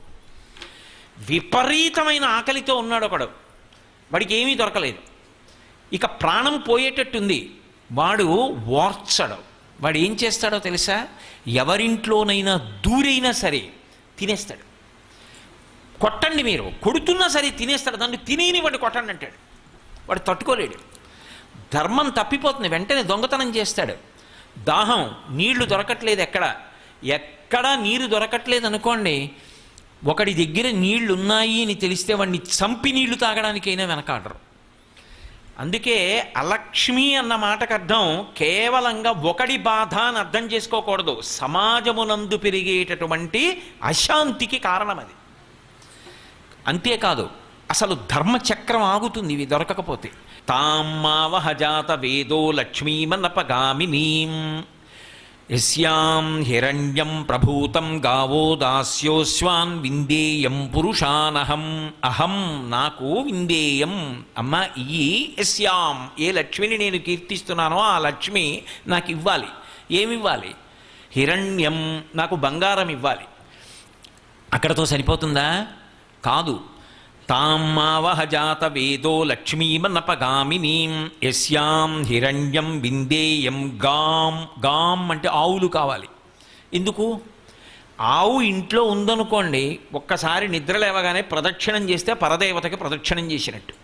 విపరీతమైన ఆకలితో ఉన్నాడు ఒకడు, వాడికి ఏమీ దొరకలేదు, ఇక ప్రాణం పోయేటట్టుంది. వాడు ఓర్చడు. వాడు ఏం చేస్తాడో తెలుసా? ఎవరింట్లోనైనా దూరైనా సరే తినేస్తాడు. కొట్టండి, మీరు కొడుతున్నా సరే తినేస్తాడు. దాన్ని తినేని వాడు కొట్టండి అంటాడు. వాడు తట్టుకోలేడు. ధర్మం తప్పిపోతుంది, వెంటనే దొంగతనం చేస్తాడు. దాహం, నీళ్లు దొరకట్లేదు, ఎక్కడా నీరు దొరకట్లేదు అనుకోండి, ఒకడి దగ్గర నీళ్లు ఉన్నాయి అని తెలిస్తే వాడిని చంపి నీళ్లు తాగడానికైనా వెనకాడరు. అందుకే అలక్ష్మి అన్న మాటకు అర్థం కేవలంగా ఒకడి బాధ అని అర్థం చేసుకోకూడదు. సమాజమునందు పెరిగేటటువంటి అశాంతికి కారణం అది. అంతేకాదు, అసలు ధర్మచక్రం ఆగుతుంది ఇవి దొరకకపోతే. తామ్మావహజాత వేదో లక్ష్మీమనపగామినీం యస్యాం హిరణ్యం ప్రభూతం గావో దాస్యోస్వాన్ విందేయం పురుషానహం. అహం నాకు విందేయం అమ్మ ఈ యస్యాం ఏ లక్ష్మిని నేను కీర్తిస్తున్నానో ఆ లక్ష్మి నాకు ఇవ్వాలి. ఏమివ్వాలి? హిరణ్యం నాకు బంగారం ఇవ్వాలి. అక్కడతో సరిపోతుందా? కాదు. తామ్మావహజాత వేదో లక్ష్మీమనపగామినీం యస్యాం హిరణ్యం విందేయం గాం. గాం అంటే ఆవులు కావాలి. ఎందుకు? ఆవు ఇంట్లో ఉందనుకోండి, ఒక్కసారి నిద్ర లేవగానే ప్రదక్షిణం చేస్తే పరదేవతకి ప్రదక్షిణం చేసినట్టు.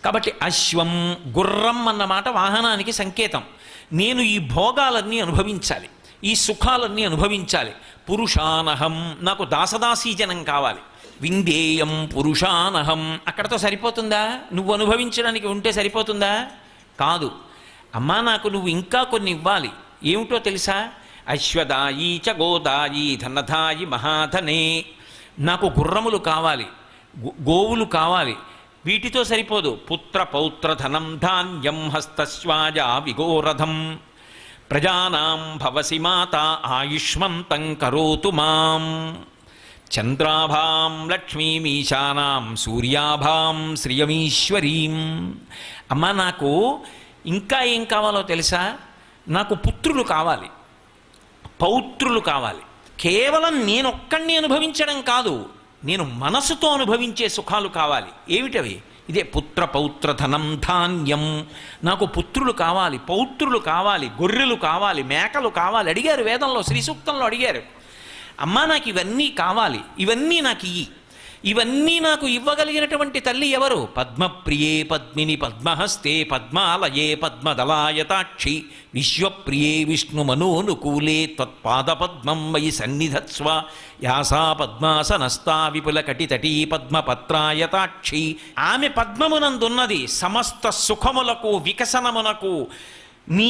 కాబట్టి అశ్వం, గుర్రం అన్నమాట వాహనానికి సంకేతం. నేను ఈ భోగాలన్నీ అనుభవించాలి, ఈ సుఖాలన్నీ అనుభవించాలి. పురుషానహం నాకు దాసదాసీజనం కావాలి. విందేయం పురుషానహం అక్కడతో సరిపోతుందా? నువ్వు అనుభవించడానికి ఉంటే సరిపోతుందా? కాదు. అమ్మా నాకు నువ్వు ఇంకా కొన్ని ఇవ్వాలి. ఏమిటో తెలుసా? అశ్వదాయి చ గోదాయి ధనధాయి మహాధనే. నాకు గుర్రములు కావాలి, గోవులు కావాలి. వీటితో సరిపోదు. పుత్ర పౌత్ర ధనం ధాన్యం హస్తశ్వాజ విగోరథం. ప్రజానాం భవసి మాత ఆయుష్మంతం కరోతు మాం. చంద్రాభాం లక్ష్మీమీశానాం సూర్యాభాం శ్రియమీశ్వరీం. అమ్మ నాకు ఇంకా ఏం కావాలో తెలుసా? నాకు పుత్రులు కావాలి, పౌత్రులు కావాలి. కేవలం నేనొక్కడిని అనుభవించడం కాదు, నేను మనసుతో అనుభవించే సుఖాలు కావాలి. ఏమిటవి? ఇదే పుత్ర పౌత్ర ధనం ధాన్యం. నాకు పుత్రులు కావాలి, పౌత్రులు కావాలి, గొర్రెలు కావాలి, మేకలు కావాలి. అడిగారు వేదంలో, శ్రీ సూక్తంలో అడిగారు. అమ్మా నాకు ఇవన్నీ కావాలి, ఇవన్నీ నాకు ఇయ్యి. ఇవన్నీ నాకు ఇవ్వగలిగినటువంటి తల్లి ఎవరు? పద్మప్రియే పద్మిని పద్మహస్తే పద్మాలయే పద్మదలాయతాక్షి విశ్వప్రియే విష్ణు మనోనుకూలే త్వత్పాదపద్మం మయి సన్నిధత్స్వ యాసా పద్మాసనస్తా విపుల కటితటీ పద్మపత్రాయతాక్షి. ఆమె పద్మమునందున్నది. సమస్త సుఖములకు వికసనమునకు నీ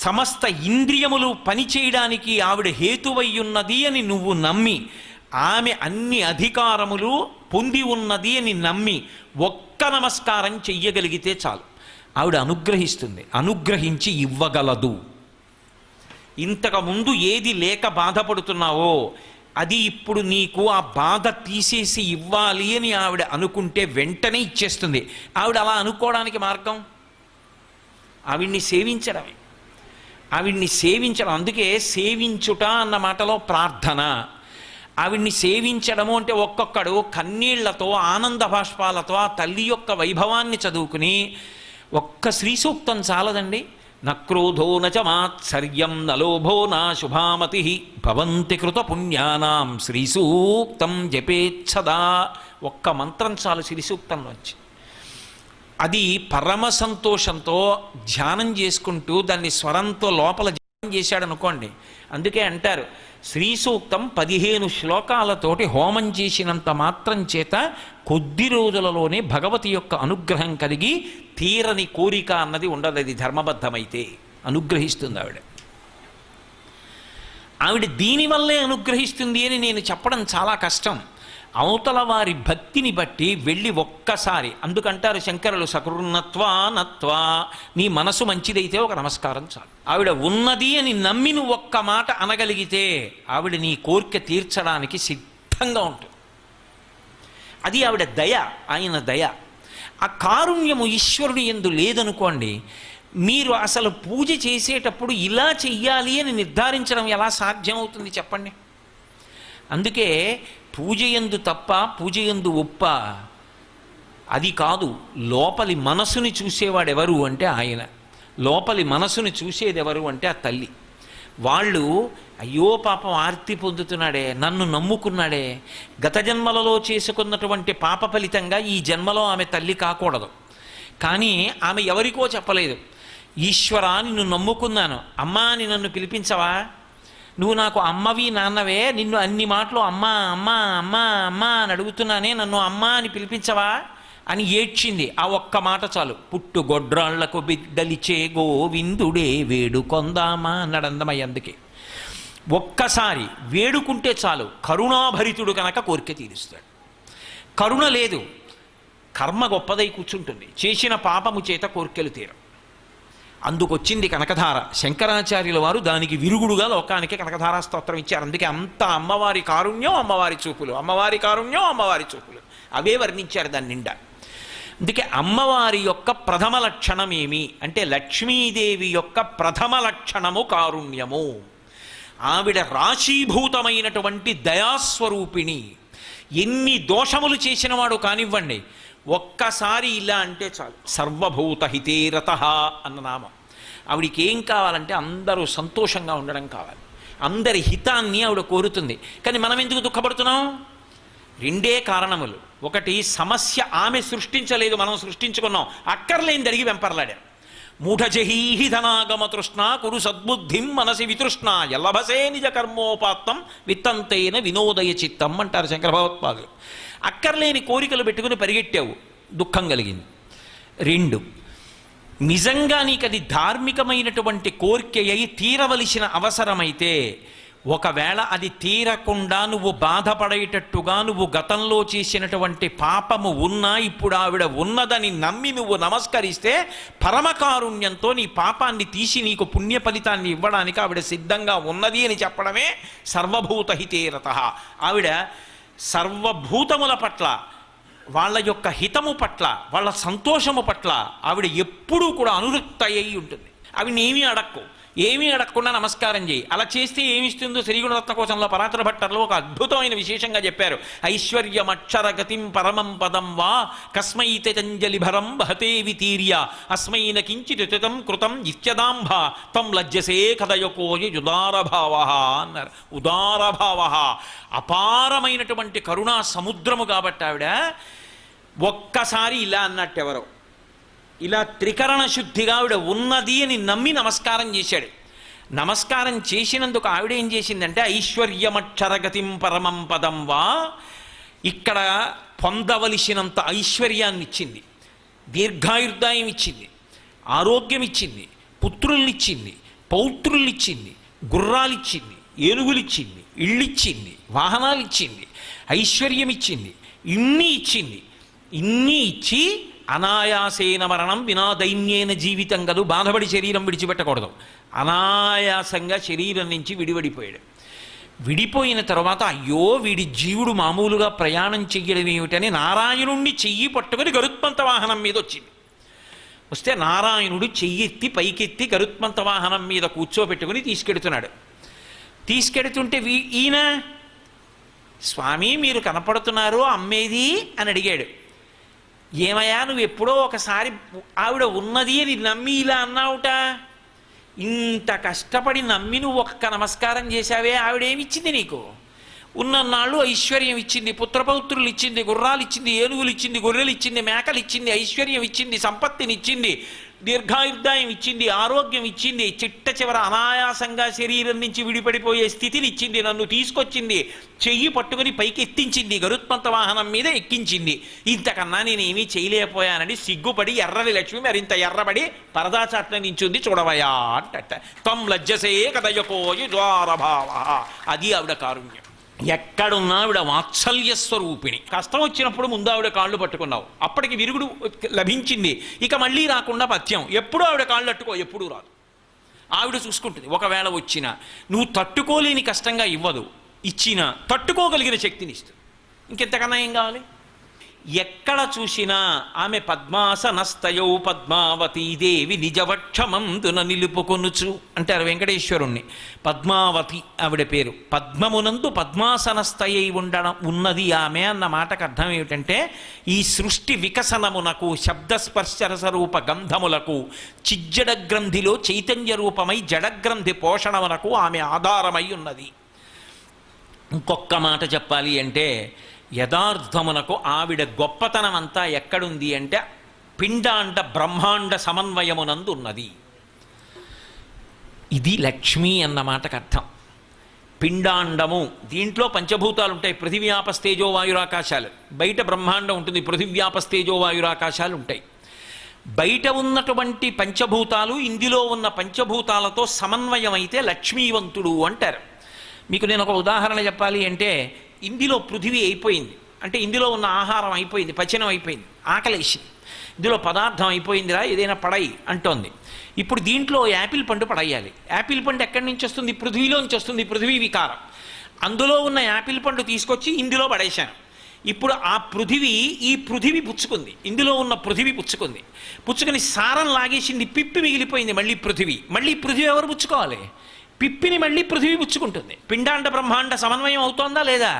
సమస్త ఇంద్రియములు పనిచేయడానికి ఆవిడ హేతువయ్యున్నది అని నువ్వు నమ్మి, ఆమె అన్ని అధికారములు పొంది ఉన్నది అని నమ్మి ఒక్క నమస్కారం చెయ్యగలిగితే చాలు, ఆవిడ అనుగ్రహిస్తుంది. అనుగ్రహించి ఇవ్వగలదు. ఇంతకుముందు ఏది లేక బాధపడుతున్నావో అది ఇప్పుడు నీకు ఆ బాధ తీసేసి ఇవ్వాలి అని ఆవిడ అనుకుంటే వెంటనే ఇచ్చేస్తుంది. ఆవిడ అలా అనుకోవడానికి మార్గం ఆవిడ్ని సేవించడమే. ఆవిడ్ని సేవించడం. అందుకే సేవించుట అన్న మాటలో ప్రార్థన. ఆవిడ్ని సేవించడము అంటే ఒక్కొక్కడు కన్నీళ్లతో ఆనంద బాష్పాలతో ఆ తల్లి యొక్క వైభవాన్ని చదువుకుని ఒక్క శ్రీ సూక్తం చాలదండి. నక్రోధో నచ మాత్సర్యం నలోభో నా శుభామతి భవంతి కృత పుణ్యానాం శ్రీ సూక్తం జపేచ్ఛదా. ఒక్క మంత్రం చాలు శ్రీ సూక్తంలోంచి. అది పరమ సంతోషంతో ధ్యానం చేసుకుంటూ దాన్ని స్వరంతో లోపల చేశాడు అనుకోండి. అందుకే అంటారు శ్రీ సూక్తం 15 శ్లోకాలతోటి హోమం చేసినంత మాత్రం చేత కొద్ది రోజులలోనే భగవతి యొక్క అనుగ్రహం కలిగి తీరని కోరిక అన్నది ఉండదు. అది ధర్మబద్ధమైతే అనుగ్రహిస్తుంది ఆవిడ. ఆవిడ దీనివల్లే అనుగ్రహిస్తుంది అని నేను చెప్పడం చాలా కష్టం. అవతల వారి భక్తిని బట్టి వెళ్ళి ఒక్కసారి, అందుకంటారు శంకరులు సకృన్నత్వా నత్వా, నీ మనసు మంచిదైతే ఒక నమస్కారం చాలు. ఆవిడ ఉన్నది అని నమ్మి నువ్వు ఒక్క మాట అనగలిగితే ఆవిడ నీ కోరిక తీర్చడానికి సిద్ధంగా ఉంటుంది. అది ఆవిడ దయ, ఆయన దయ. ఆ కారుణ్యము ఈశ్వరుని యందు లేదనుకోండి, మీరు అసలు పూజ చేసేటప్పుడు ఇలా చెయ్యాలి అని నిర్ధారించడం ఎలా సాధ్యమవుతుంది చెప్పండి. అందుకే పూజయందు తప్ప పూజయందు ఒప్ప అది కాదు. లోపలి మనసుని చూసేవాడెవరు అంటే ఆయన. లోపలి మనసుని చూసేదెవరు అంటే ఆ తల్లి. వాళ్ళు అయ్యో పాపం ఆర్తి పొందుతున్నాడే, నన్ను నమ్ముకున్నాడే, గత జన్మలలో చేసుకున్నటువంటి పాప ఫలితంగా ఈ జన్మలో ఆమె తల్లి కాకూడదు. కానీ ఆమె ఎవరికో చెప్పలేదు. ఈశ్వరా నిన్ను నమ్ముకున్నాను, అమ్మా అని నన్ను పిలిపించవా, నువ్వు నాకు అమ్మవి నాన్నవే, నిన్ను అన్ని మాటలు అమ్మా అమ్మా అమ్మా అమ్మా అని అడుగుతున్నానే, నన్ను అమ్మా అని పిలిపించవా అని ఏడ్చింది. ఆ ఒక్క మాట చాలు. పుట్టు గొడ్రాళ్లకు బిడ్డలిచే గోవిందుడే వేడుకొందామా అన్నాడు అందమయ్య. అందుకే ఒక్కసారి వేడుకుంటే చాలు, కరుణాభరితుడు కనుక కోరిక తీరుస్తాడు. కరుణ లేదు, కర్మ గొప్పదై కూర్చుంటుంది, చేసిన పాపము చేత కోరికలు తీరం. అందుకొచ్చింది కనకధార. శంకరాచార్యుల వారు దానికి విరుగుడుగా లోకానికి కనకధారా స్తోత్రం ఇచ్చారు. అందుకే అంత అమ్మవారి కారుణ్యం, అమ్మవారి చూపులు, అమ్మవారి కారుణ్యం, అమ్మవారి చూపులు అవే వర్ణించారు దాని నిండా. అందుకే అమ్మవారి యొక్క ప్రథమ లక్షణం ఏమి అంటే లక్ష్మీదేవి యొక్క ప్రథమ లక్షణము కారుణ్యము. ఆవిడ రాశీభూతమైనటువంటి దయాస్వరూపిణి. ఎన్ని దోషములు చేసిన వాడు కానివ్వండి, ఒక్కసారి ఇలా అంటే చాలు. సర్వభూత హితేరత అన్న నామం. ఆవిడికి ఏం కావాలంటే అందరూ సంతోషంగా ఉండడం కావాలి, అందరి హితాన్ని ఆవిడ కోరుతుంది. కానీ మనం ఎందుకు దుఃఖపడుతున్నాం? రెండే కారణములు. ఒకటి, సమస్య ఆమె సృష్టించలేదు, మనం సృష్టించుకున్నాం. అక్కర్లేని జరిగి వెంపర్లాడాం. మూఢజహీహి ధనాగమ తృష్ణ కురు సద్బుద్ధిం మనసి వితృష్ణ ఎల్లభసే నిజ కర్మోపాత్తం విత్తంతైన వినోదయ చిత్తం అంటారు శంకర భగవత్పాదులు. అక్కర్లేని కోరికలు పెట్టుకుని పరిగెట్టావు, దుఃఖం కలిగింది. రెండు, నిజంగా నీకు అది ధార్మికమైనటువంటి కోరిక అయి తీరవలసిన అవసరమైతే, ఒకవేళ అది తీరకుండా నువ్వు బాధపడేటట్టుగా నువ్వు గతంలో చేసినటువంటి పాపము ఉన్నా ఇప్పుడు ఆవిడ ఉన్నదని నమ్మి నువ్వు నమస్కరిస్తే పరమకారుణ్యంతో నీ పాపాన్ని తీసి నీకు పుణ్య ఫలితాన్ని ఇవ్వడానికి ఆవిడ సిద్ధంగా ఉన్నది అని చెప్పడమే సర్వభూత హితేరత. ఆవిడ సర్వభూతముల పట్ల, వాళ్ళ యొక్క హితము పట్ల, వాళ్ళ సంతోషము పట్ల ఆవిడ ఎప్పుడూ కూడా అనురక్త అయి ఉంటుంది. ఆవిడ ఏమీ అడగకుండా నమస్కారం చేయి. అలా చేస్తే ఏమిస్తుందో శ్రీగుణరత్న కోశంలో పరాశర భట్టర్లో ఒక అద్భుతమైన విశేషంగా చెప్పారు. ఐశ్వర్యమక్షరగతిం పరమం పదం వా కస్మైతంజలిభరం బహతే వితీర్య అస్మైన కించితం కృతం ఇత్యదాంభ తం లజ్జసే కదయకోయ ఉదారభావ అన్నారు. ఉదారభావ అపారమైనటువంటి కరుణా సముద్రము కాబట్టి ఆవిడ ఒక్కసారి ఇలా అన్నట్టెవరో, ఇలా త్రికరణ శుద్ధిగా ఆవిడ ఉన్నది అని నమ్మి నమస్కారం చేశాడు. నమస్కారం చేసినందుకు ఆవిడ ఏం చేసిందంటే ఐశ్వర్యమక్షరగతిం పరమం పదం వా, ఇక్కడ పొందవలసినంత ఐశ్వర్యాన్ని ఇచ్చింది, దీర్ఘాయుర్దాయం ఇచ్చింది, ఆరోగ్యం ఇచ్చింది, పుత్రుల్నిచ్చింది, పౌత్రుల్నిచ్చింది, గుర్రాలిచ్చింది, ఏనుగులిచ్చింది, ఇళ్ళిచ్చింది, వాహనాలిచ్చింది, ఐశ్వర్యం ఇచ్చింది, ఇన్ని ఇచ్చింది. ఇన్ని ఇచ్చి అనాయాసేన మరణం వినా దైన్యేన జీవితం కదూ, బాధపడి శరీరం విడిచిపెట్టకూడదు. అనాయాసంగా శరీరం నుంచి విడివడిపోయాడు. విడిపోయిన తర్వాత అయ్యో వీడి జీవుడు మామూలుగా ప్రయాణం చెయ్యడం ఏమిటని నారాయణుణ్ణి చెయ్యి పట్టుకొని గరుత్మంత వాహనం మీద వచ్చింది. వస్తే నారాయణుడు చెయ్యెత్తి పైకెత్తి గరుత్మంత వాహనం మీద కూర్చోబెట్టుకుని తీసుకెడుతున్నాడు. తీసుకెడుతుంటే ఈయన, స్వామి మీరు కనపడుతున్నారు, అమ్మేది అని అడిగాడు. ఏమయ్యా నువ్వు ఎప్పుడో ఒకసారి ఆవిడ ఉన్నది అని నమ్మి ఇలా అన్నావుట, ఇంత కష్టపడి నమ్మి నువ్వు ఒక్క నమస్కారం చేశావే, ఆవిడేమిచ్చింది నీకు? ఉన్నన్నాళ్ళు ఐశ్వర్యం ఇచ్చింది, పుత్రపౌత్రులు ఇచ్చింది, గుర్రాలు ఇచ్చింది, ఏనుగులు ఇచ్చింది, గొర్రెలు ఇచ్చింది, మేకలు ఇచ్చింది, ఐశ్వర్యం ఇచ్చింది, సంపత్తినిచ్చింది, దీర్ఘాయుర్దాయం ఇచ్చింది, ఆరోగ్యం ఇచ్చింది, చిట్ట చివర అనాయాసంగా శరీరం నుంచి విడిపడిపోయే స్థితిని ఇచ్చింది, నన్ను తీసుకొచ్చింది, చెయ్యి పట్టుకుని పైకి ఎత్తించింది, గరుత్మంత వాహనం మీద ఎక్కించింది. ఇంతకన్నా నేనేమీ చేయలేకపోయానని సిగ్గుపడి ఎర్రని లక్ష్మి మరింత ఎర్రబడి పరదాచాట్ల నించుంది. చూడవయా అంటట తం లజ్జసే కదయకోయు ద్వారభావ. అది ఆవిడ కారుణ్యం. ఎక్కడున్నా ఆవిడ వాత్సల్య స్వరూపిణి. కష్టం వచ్చినప్పుడు ముందు ఆవిడ కాళ్ళు పట్టుకున్నావు, అప్పటికి విరుగుడు లభించింది, ఇక మళ్ళీ రాకుండా పథ్యం. ఎప్పుడూ ఆవిడ కాళ్ళు అట్టుకో, ఎప్పుడూ రాదు, ఆవిడ చూసుకుంటుంది. ఒకవేళ వచ్చినా నువ్వు తట్టుకోలేని కష్టంగా ఇవ్వదు, ఇచ్చినా తట్టుకోగలిగిన శక్తిని ఇస్తుంది. ఇంకెంతకన్నా ఏం కావాలి? ఎక్కడ చూసినా ఆమె పద్మాసనస్తయౌ పద్మావతీదేవి నిజవక్షమందున నిలుపుకొనుచు అంటారు వెంకటేశ్వరుణ్ణి. పద్మావతి ఆవిడ పేరు. పద్మమునందు పద్మాసనస్థయై ఉన్నది ఆమె అన్న మాటకు అర్థం ఏమిటంటే, ఈ సృష్టి వికసనమునకు, శబ్దస్పర్శరసరూప గంధములకు, చిజ్జడ గ్రంథిలో చైతన్య రూపమై జడగ్రంథి పోషణమునకు ఆమె ఆధారమై ఉన్నది. ఇంకొక్క మాట చెప్పాలి అంటే, యథార్థమునకు ఆవిడ గొప్పతనం అంతా ఎక్కడుంది అంటే పిండాండ బ్రహ్మాండ సమన్వయమునందు ఉన్నది. ఇది లక్ష్మి అన్న మాటకు అర్థం. పిండాండము, దీంట్లో పంచభూతాలు ఉంటాయి, పృథివ్యాపస్తేజో వాయురాకాశాలు. బయట బ్రహ్మాండం ఉంటుంది, పృథివ్యాపస్తేజో వాయురాకాశాలు ఉంటాయి. బయట ఉన్నటువంటి పంచభూతాలు ఇందులో ఉన్న పంచభూతాలతో సమన్వయమైతే లక్ష్మీవంతుడు అంటారు. మీకు నేను ఒక ఉదాహరణ చెప్పాలి అంటే, ఇందులో పృథివీ అయిపోయింది అంటే ఇందులో ఉన్న ఆహారం అయిపోయింది, పచనం అయిపోయింది, ఆకలేసింది, ఇందులో పదార్థం అయిపోయిందిరా ఏదైనా పడై అంటోంది. ఇప్పుడు దీంట్లో యాపిల్ పండు పడేయాలి. యాపిల్ పండు ఎక్కడి నుంచి వస్తుంది? పృథివీలోంచి వస్తుంది, పృథివీ వికారం. అందులో ఉన్న యాపిల్ పండు తీసుకొచ్చి ఇందులో పడేశాను. ఇప్పుడు ఆ పృథివీ, ఈ పృథివీ పుచ్చుకుంది, ఇందులో ఉన్న పృథివీ పుచ్చుకుంది, పుచ్చుకొని సారం లాగేసింది, పిప్పి మిగిలిపోయింది. మళ్ళీ పృథివీ ఎవరు పుచ్చుకోవాలి? పిప్పిని మళ్ళీ పృథివీ పుచ్చుకుంటుంది. పిండాండ బ్రహ్మాండ సమన్వయం అవుతోందా లేదా?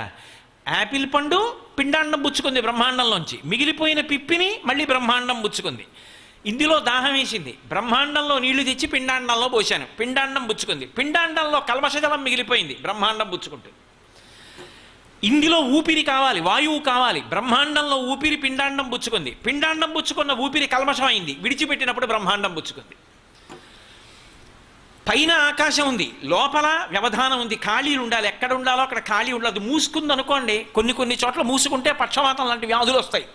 యాపిల్ పండు పిండాండం పుచ్చుకుంది బ్రహ్మాండంలోంచి, మిగిలిపోయిన పిప్పిని మళ్ళీ బ్రహ్మాండం పుచ్చుకుంది. ఇందులో దాహం వేసింది, బ్రహ్మాండంలో నీళ్లు తెచ్చి పిండాండంలో పోశాను, పిండాండం పుచ్చుకుంది. పిండాండంలో కల్మషజలం మిగిలిపోయింది, బ్రహ్మాండం పుచ్చుకుంటుంది. ఇందులో ఊపిరి కావాలి, వాయువు కావాలి, బ్రహ్మాండంలో ఊపిరి పిండాండం పుచ్చుకుంది. పిండాండం పుచ్చుకున్న ఊపిరి కల్మషం అయింది, విడిచిపెట్టినప్పుడు బ్రహ్మాండం పుచ్చుకుంది. పైన ఆకాశం ఉంది, లోపల వ్యవధానం ఉంది, ఖాళీలు ఉండాలి. ఎక్కడ ఉండాలో అక్కడ ఖాళీ ఉండదు. మూసుకుంది అనుకోండి, కొన్ని చోట్ల మూసుకుంటే పక్షవాతం లాంటి వ్యాధులు వస్తాయి.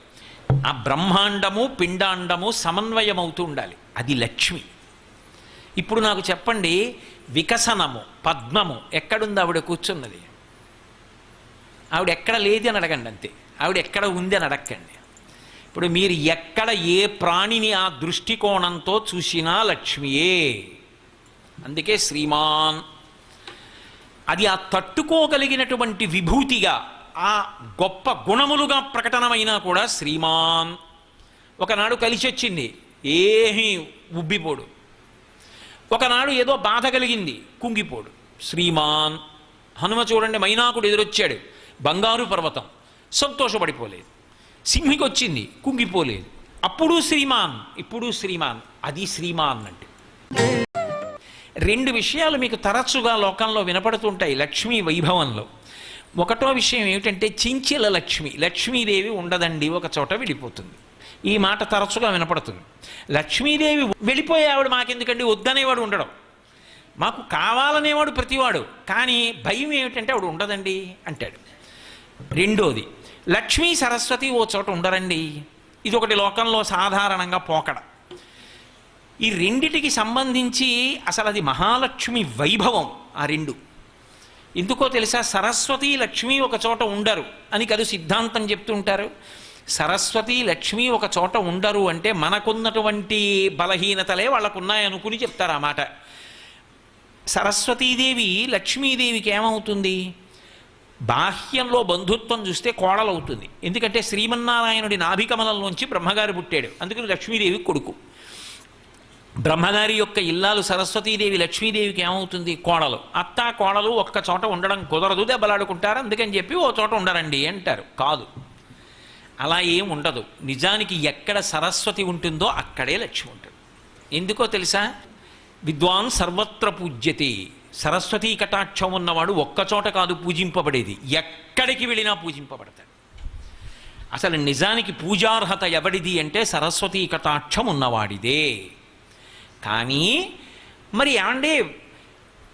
ఆ బ్రహ్మాండము పిండాండము సమన్వయం అవుతూ ఉండాలి, అది లక్ష్మి. ఇప్పుడు నాకు చెప్పండి, వికసనము, పద్మము ఎక్కడుంది? ఆవిడ కూర్చున్నది. ఆవిడ ఎక్కడ లేదు అని అడగండి, అంతే. ఆవిడ ఎక్కడ ఉంది అని అడగండి. ఇప్పుడు మీరు ఎక్కడ ఏ ప్రాణిని ఆ దృష్టికోణంతో చూసినా లక్ష్మియే. అందుకే శ్రీమాన్, అది ఆ తట్టుకోగలిగినటువంటి విభూతిగా, ఆ గొప్ప గుణములుగా ప్రకటనమైనా కూడా శ్రీమాన్. ఒకనాడు కలిసి వచ్చింది, ఏమీ ఉబ్బిపోడు. ఒకనాడు ఏదో బాధ కలిగింది, కుంగిపోడు, శ్రీమాన్. హనుమ చూడండి, మైనాకుడు ఎదురొచ్చాడు, బంగారు పర్వతం, సంతోషపడిపోలేదు. సింహికి వచ్చింది, కుంగిపోలేదు. అప్పుడు శ్రీమాన్, ఇప్పుడు శ్రీమాన్. అది శ్రీమాన్ అంటే. రెండు విషయాలు మీకు తరచుగా లోకంలో వినపడుతుంటాయి లక్ష్మీ వైభవంలో. ఒకటో విషయం ఏమిటంటే, చించెల లక్ష్మి, లక్ష్మీదేవి ఉండదండి, ఒక చోట వెళ్ళిపోతుంది. ఈ మాట తరచుగా వినపడుతుంది. లక్ష్మీదేవి వెళ్ళిపోయే ఆవిడ మాకెందుకండి, వద్దనేవాడు ఉండడం, మాకు కావాలనేవాడు ప్రతివాడు. కానీ భయం ఏమిటంటే ఆవిడ ఉండదండి అంటాడు. రెండోది, లక్ష్మీ సరస్వతి ఓ చోట ఉండరండి, ఇది ఒకటి లోకంలో సాధారణంగా పోకడ. ఈ రెండిటికి సంబంధించి అసలు అది మహాలక్ష్మి వైభవం. ఆ రెండు ఎందుకో తెలుసా? సరస్వతి లక్ష్మి ఒక చోట ఉండరు అని కదా సిద్ధాంతం చెప్తుంటారు. సరస్వతి లక్ష్మి ఒక చోట ఉండరు అంటే మనకున్నటువంటి బలహీనతలే వాళ్ళకున్నాయనుకుని చెప్తారు ఆ మాట. సరస్వతీదేవి లక్ష్మీదేవికి ఏమవుతుంది? బాహ్యంలో బంధుత్వం చూస్తే కోడలవుతుంది. ఎందుకంటే శ్రీమన్నారాయణుడి నాభికమలంలోంచి బ్రహ్మగారు పుట్టాడు, అందుకని లక్ష్మీదేవి కొడుకు. బ్రహ్మగారి యొక్క ఇల్లాలు సరస్వతీదేవి లక్ష్మీదేవికి ఏమవుతుంది? కోడలు. అత్త కోడలు ఒక్క చోట ఉండడం కుదరదు, దెబ్బలాడుకుంటారు, అందుకని చెప్పి ఓ చోట ఉండరండి అంటారు. కాదు, అలా ఏం ఉండదు. నిజానికి ఎక్కడ సరస్వతి ఉంటుందో అక్కడే లక్ష్మి ఉంటుంది. ఎందుకో తెలుసా? విద్వాన్ సర్వత్ర పూజ్యతే, సరస్వతీ కటాక్షం ఉన్నవాడు ఒక్కచోట కాదు పూజింపబడేది, ఎక్కడికి వెళ్ళినా పూజింపబడతాడు. అసలు నిజానికి పూజార్హత ఎవడిది అంటే సరస్వతీ కటాక్షం ఉన్నవాడిదే. కానీ మరి ఏమండి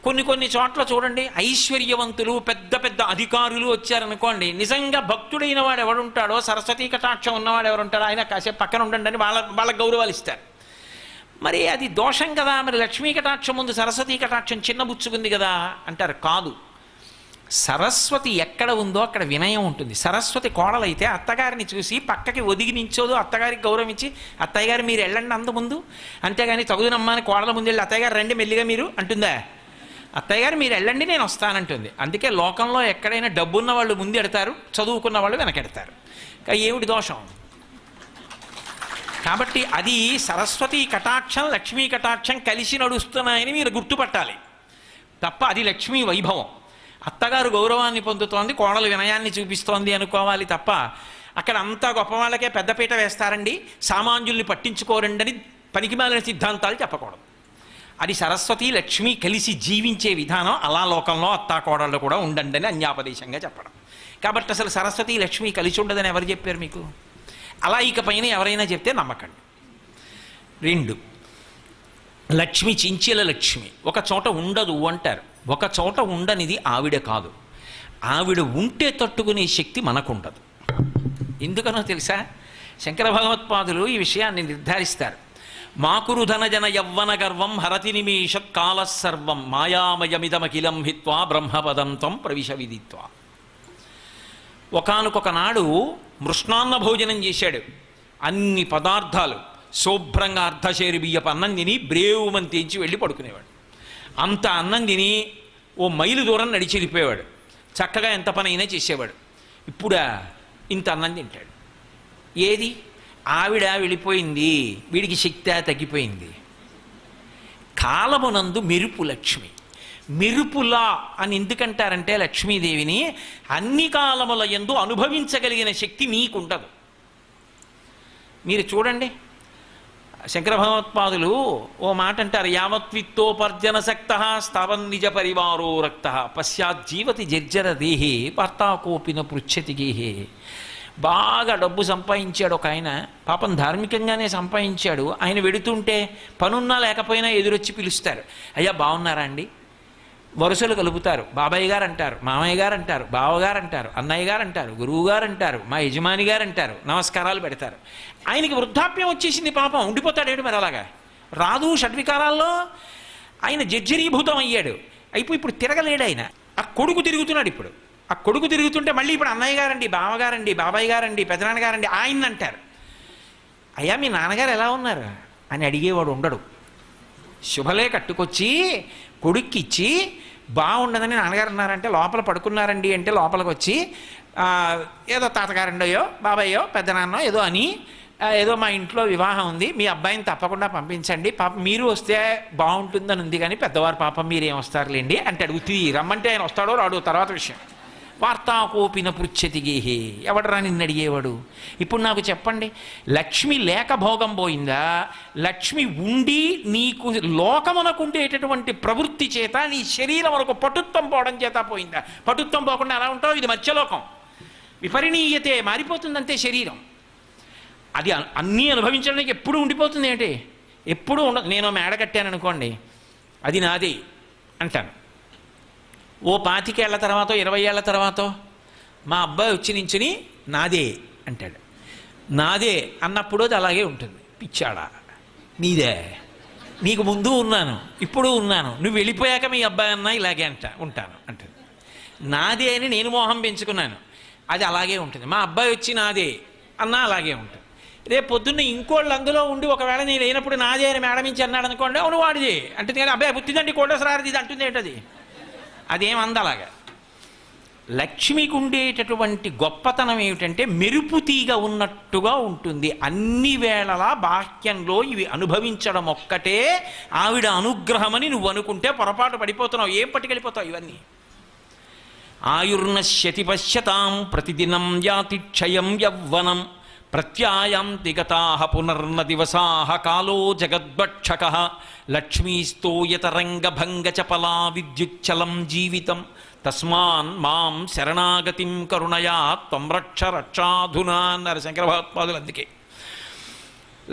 కొన్ని చోట్ల చూడండి, ఐశ్వర్యవంతులు పెద్ద పెద్ద అధికారులు వచ్చారనుకోండి, నిజంగా భక్తుడైన వాడు ఎవడుంటాడో, సరస్వతీ కటాక్షం ఉన్నవాడు ఎవరుంటాడో ఆయన కాసేపు పక్కన ఉండండి అని వాళ్ళకి గౌరవాలు ఇస్తారు. మరి అది దోషం కదా, మరి లక్ష్మీ కటాక్షం ముందు సరస్వతీ కటాక్షం చిన్నబుచ్చుకుంది కదా అంటారు. కాదు, సరస్వతి ఎక్కడ ఉందో అక్కడ వినయం ఉంటుంది. సరస్వతి కోడలైతే అత్తగారిని చూసి పక్కకి ఒదిగి నించోదు, అత్తగారికి గౌరవం ఇచ్చి అత్తయ్య గారు మీరు వెళ్ళండి అందు ముందు, అంతేగాని తగుదనమ్మా అని కోడల ముందు వెళ్ళి అత్తయ్య గారు రండి మెల్లిగా మీరు అంటుందా? అత్తయ్య గారు మీరు వెళ్ళండి నేను వస్తానంటుంది. అందుకే లోకంలో ఎక్కడైనా డబ్బున్న వాళ్ళు ముందు ఎడతారు, చదువుకున్న వాళ్ళు వెనకెడతారు. ఏమిటి దోషం? కాబట్టి అది సరస్వతీ కటాక్షం లక్ష్మీ కటాక్షం కలిసి నడుస్తున్నాయని మీరు గుర్తుపట్టాలి తప్ప అది లక్ష్మీ వైభవం. అత్తగారు గౌరవాన్ని పొందుతోంది, కోడలు వినయాన్ని చూపిస్తోంది అనుకోవాలి తప్ప అక్కడ అంతా గొప్ప వాళ్ళకే పెద్దపీట వేస్తారండి, సామాన్యుల్ని పట్టించుకోరండి అని పనికిమాలిన సిద్ధాంతాలు చెప్పకూడదు. అది సరస్వతి లక్ష్మి కలిసి జీవించే విధానం. అలా లోకంలో అత్తాకోడళ్ళు కూడా ఉండండి అని అన్యాపదేశంగా చెప్పడం. కాబట్టి అసలు సరస్వతి లక్ష్మి కలిసి ఉండదని ఎవరు చెప్పారు మీకు? అలా ఇకపైన ఎవరైనా చెప్తే నమ్మకండి. 2, లక్ష్మి చించెల లక్ష్మి ఒక చోట ఉండదు అంటారు. ఒక చోట ఉండనిది ఆవిడ కాదు, ఆవిడ ఉంటే తట్టుకునే శక్తి మనకుండదు. ఎందుకనో తెలుసా? శంకర భగవత్పాదులు ఈ విషయాన్ని నిర్ధారిస్తారు. మాకురు ధనజన యవ్వన గర్వం హరతి నిమేషత్ కాలసర్వం మాయామయమిదమఖిలం హిత్వా బ్రహ్మపదం త్వం ప్రవిశ విదిత్వా. ఒకానొక నాడు మృష్ణాన్న భోజనం చేశాడు. అన్ని పదార్థాలు శుభ్రంగా అర్ధశేరి బియ్యపు అన్నం తిని బ్రేవుమని తెంచి వెళ్ళి పడుకునేవాడు. అంత అన్నం తిని ఓ మైలు దూరం నడిచి వెళ్ళిపోయేవాడు. చక్కగా ఎంత పని అయినా చేసేవాడు. ఇప్పుడు ఇంత అన్నం తింటాడు. ఏది? ఆవిడ వెళ్ళిపోయింది, వీడికి శక్తి తగ్గిపోయింది. కాలమునందు మెరుపు లక్ష్మి. మెరుపులా అని ఎందుకంటారంటే లక్ష్మీదేవిని అన్ని కాలముల యందు అనుభవించగలిగిన శక్తి నీకుండదు. మీరు చూడండి, శంకర భగవత్పాదులు ఓ మాట అంటారు, యావత్విత్తోపర్జన సక్త స్థావన్ నిజ పరివారో రక్త పశ్చాజ్జీవతి జర్జర దేహే వార్తాకోపిన పృచ్ఛతి గేహే. బాగా డబ్బు సంపాదించాడు ఒక ఆయన, పాపం ధార్మికంగానే సంపాదించాడు. ఆయన వెడుతుంటే పనున్నా లేకపోయినా ఎదురొచ్చి పిలుస్తారు, అయ్యా బాగున్నారా అండి, వరుసలు కలుపుతారు. బాబాయ్ గారు అంటారు, మామయ్య గారు అంటారు, బావగారు అంటారు, అన్నయ్య గారు అంటారు, గురువు గారు అంటారు, మా యజమాని గారు అంటారు, నమస్కారాలు పెడతారు. ఆయనకి వృద్ధాప్యం వచ్చేసింది, పాపం ఉండిపోతాడేడు మరి అలాగా రాదు. షడ్వికారాల్లో ఆయన జర్జరీభూతం అయ్యాడు. అయిపోయి ఇప్పుడు తిరగలేడు ఆయన. ఆ కొడుకు తిరుగుతున్నాడు. ఇప్పుడు ఆ కొడుకు తిరుగుతుంటే మళ్ళీ ఇప్పుడు అన్నయ్య గారండి, బావగారండి, బాబాయ్ గారండి, పెదనాన్నగారండి ఆయన అంటారు. అయ్యా మీ నాన్నగారు ఎలా ఉన్నారు అని అడిగేవాడు ఉండడు. శుభలే కట్టుకొచ్చి కొడుక్కిచ్చి బాగుండదని నాన్నగారు అన్నారంటే లోపల పడుకున్నారండి అంటే లోపలికి వచ్చి ఏదో తాతగారండోయో బాబాయ్యో పెద్దనాన్నో ఏదో అని ఏదో మా ఇంట్లో వివాహం ఉంది, మీ అబ్బాయిని తప్పకుండా పంపించండి, పాపం మీరు వస్తే బాగుంటుందని ఉంది కానీ పెద్దవారు పాపం మీరేం వస్తారులేండి అంటే అడుగుతీ. రమ్మంటే ఆయన వస్తాడో రాడో తర్వాత విషయం. వార్తాకోపిన పృచ్ఛతి గేహే. ఎవడరా నిన్ను అడిగేవాడు? ఇప్పుడు నాకు చెప్పండి, లక్ష్మి లేక భోగం పోయిందా, లక్ష్మి ఉండి నీకు లోకమునకుండేటటువంటి ప్రవృత్తి చేత నీ శరీరం వరకు పటుత్వం పోవడం చేత పోయిందా? పటుత్వం పోకుండా ఎలా ఉంటావు? ఇది మత్స్యలోకం, విపరిణీయతే, మారిపోతుందంతే శరీరం. అది అన్నీ అనుభవించడానికి ఎప్పుడు ఉండిపోతుంది ఏంటి? ఎప్పుడు ఉండదు. నేను మేడ కట్టాను అనుకోండి, అది నాది అంటాను. ఓ 25 ఏళ్ల తర్వాత 20 ఏళ్ల తర్వాత మా అబ్బాయి వచ్చి నించుని నాదే అంటాడు. నాదే అన్నప్పుడు అది అలాగే ఉంటుంది. పిచ్చాడా, నీదే, నీకు ముందు ఉన్నాను ఇప్పుడు ఉన్నాను, నువ్వు వెళ్ళిపోయాక మీ అబ్బాయి అన్నా ఇలాగే ఉంటాను అంటాడు. నాదే అని నేను మోహం పెంచుకున్నాను, అది అలాగే ఉంటుంది. మా అబ్బాయి వచ్చి నాదే అన్నా అలాగే ఉంటుంది. రేపు పొద్దున్న ఇంకోళ్ళు అందులో ఉండి ఒకవేళ నేను లేనప్పుడు నాదే అని మేడమించి అన్నాడు అనుకోండి, అవును వాడిదే అంటుంది. కానీ అబ్బాయి పుట్టిందండి కోటేశ్వరారిది ఇది అంటుంది ఏంటది? అదేమందలాగా. లక్ష్మికి ఉండేటటువంటి గొప్పతనం ఏమిటంటే మెరుపు తీగ ఉన్నట్టుగా ఉంటుంది. అన్ని వేళలా బాహ్యంలో ఇవి అనుభవించడం ఒక్కటే ఆవిడ అనుగ్రహమని నువ్వు అనుకుంటే పొరపాటు పడిపోతున్నావు. ఏం పట్టుకెళ్ళిపోతావు ఇవన్నీ? ఆయుర్నశ్యతి పశ్యతాం ప్రతిదినం యాతి క్షయం యవ్వనం ప్రత్యాయాంతి గతాః పునర్న దివసాః కాలో జగద్భక్షకః లక్ష్మీస్తోయతరంగభంగచపలా విద్యుచ్చలం జీవితం తస్మాన్ మాం శరణాగతిం కరుణయా త్వం రక్ష రక్షాధునా అన్నారు శంకర భగవత్పాదులు. అందుకే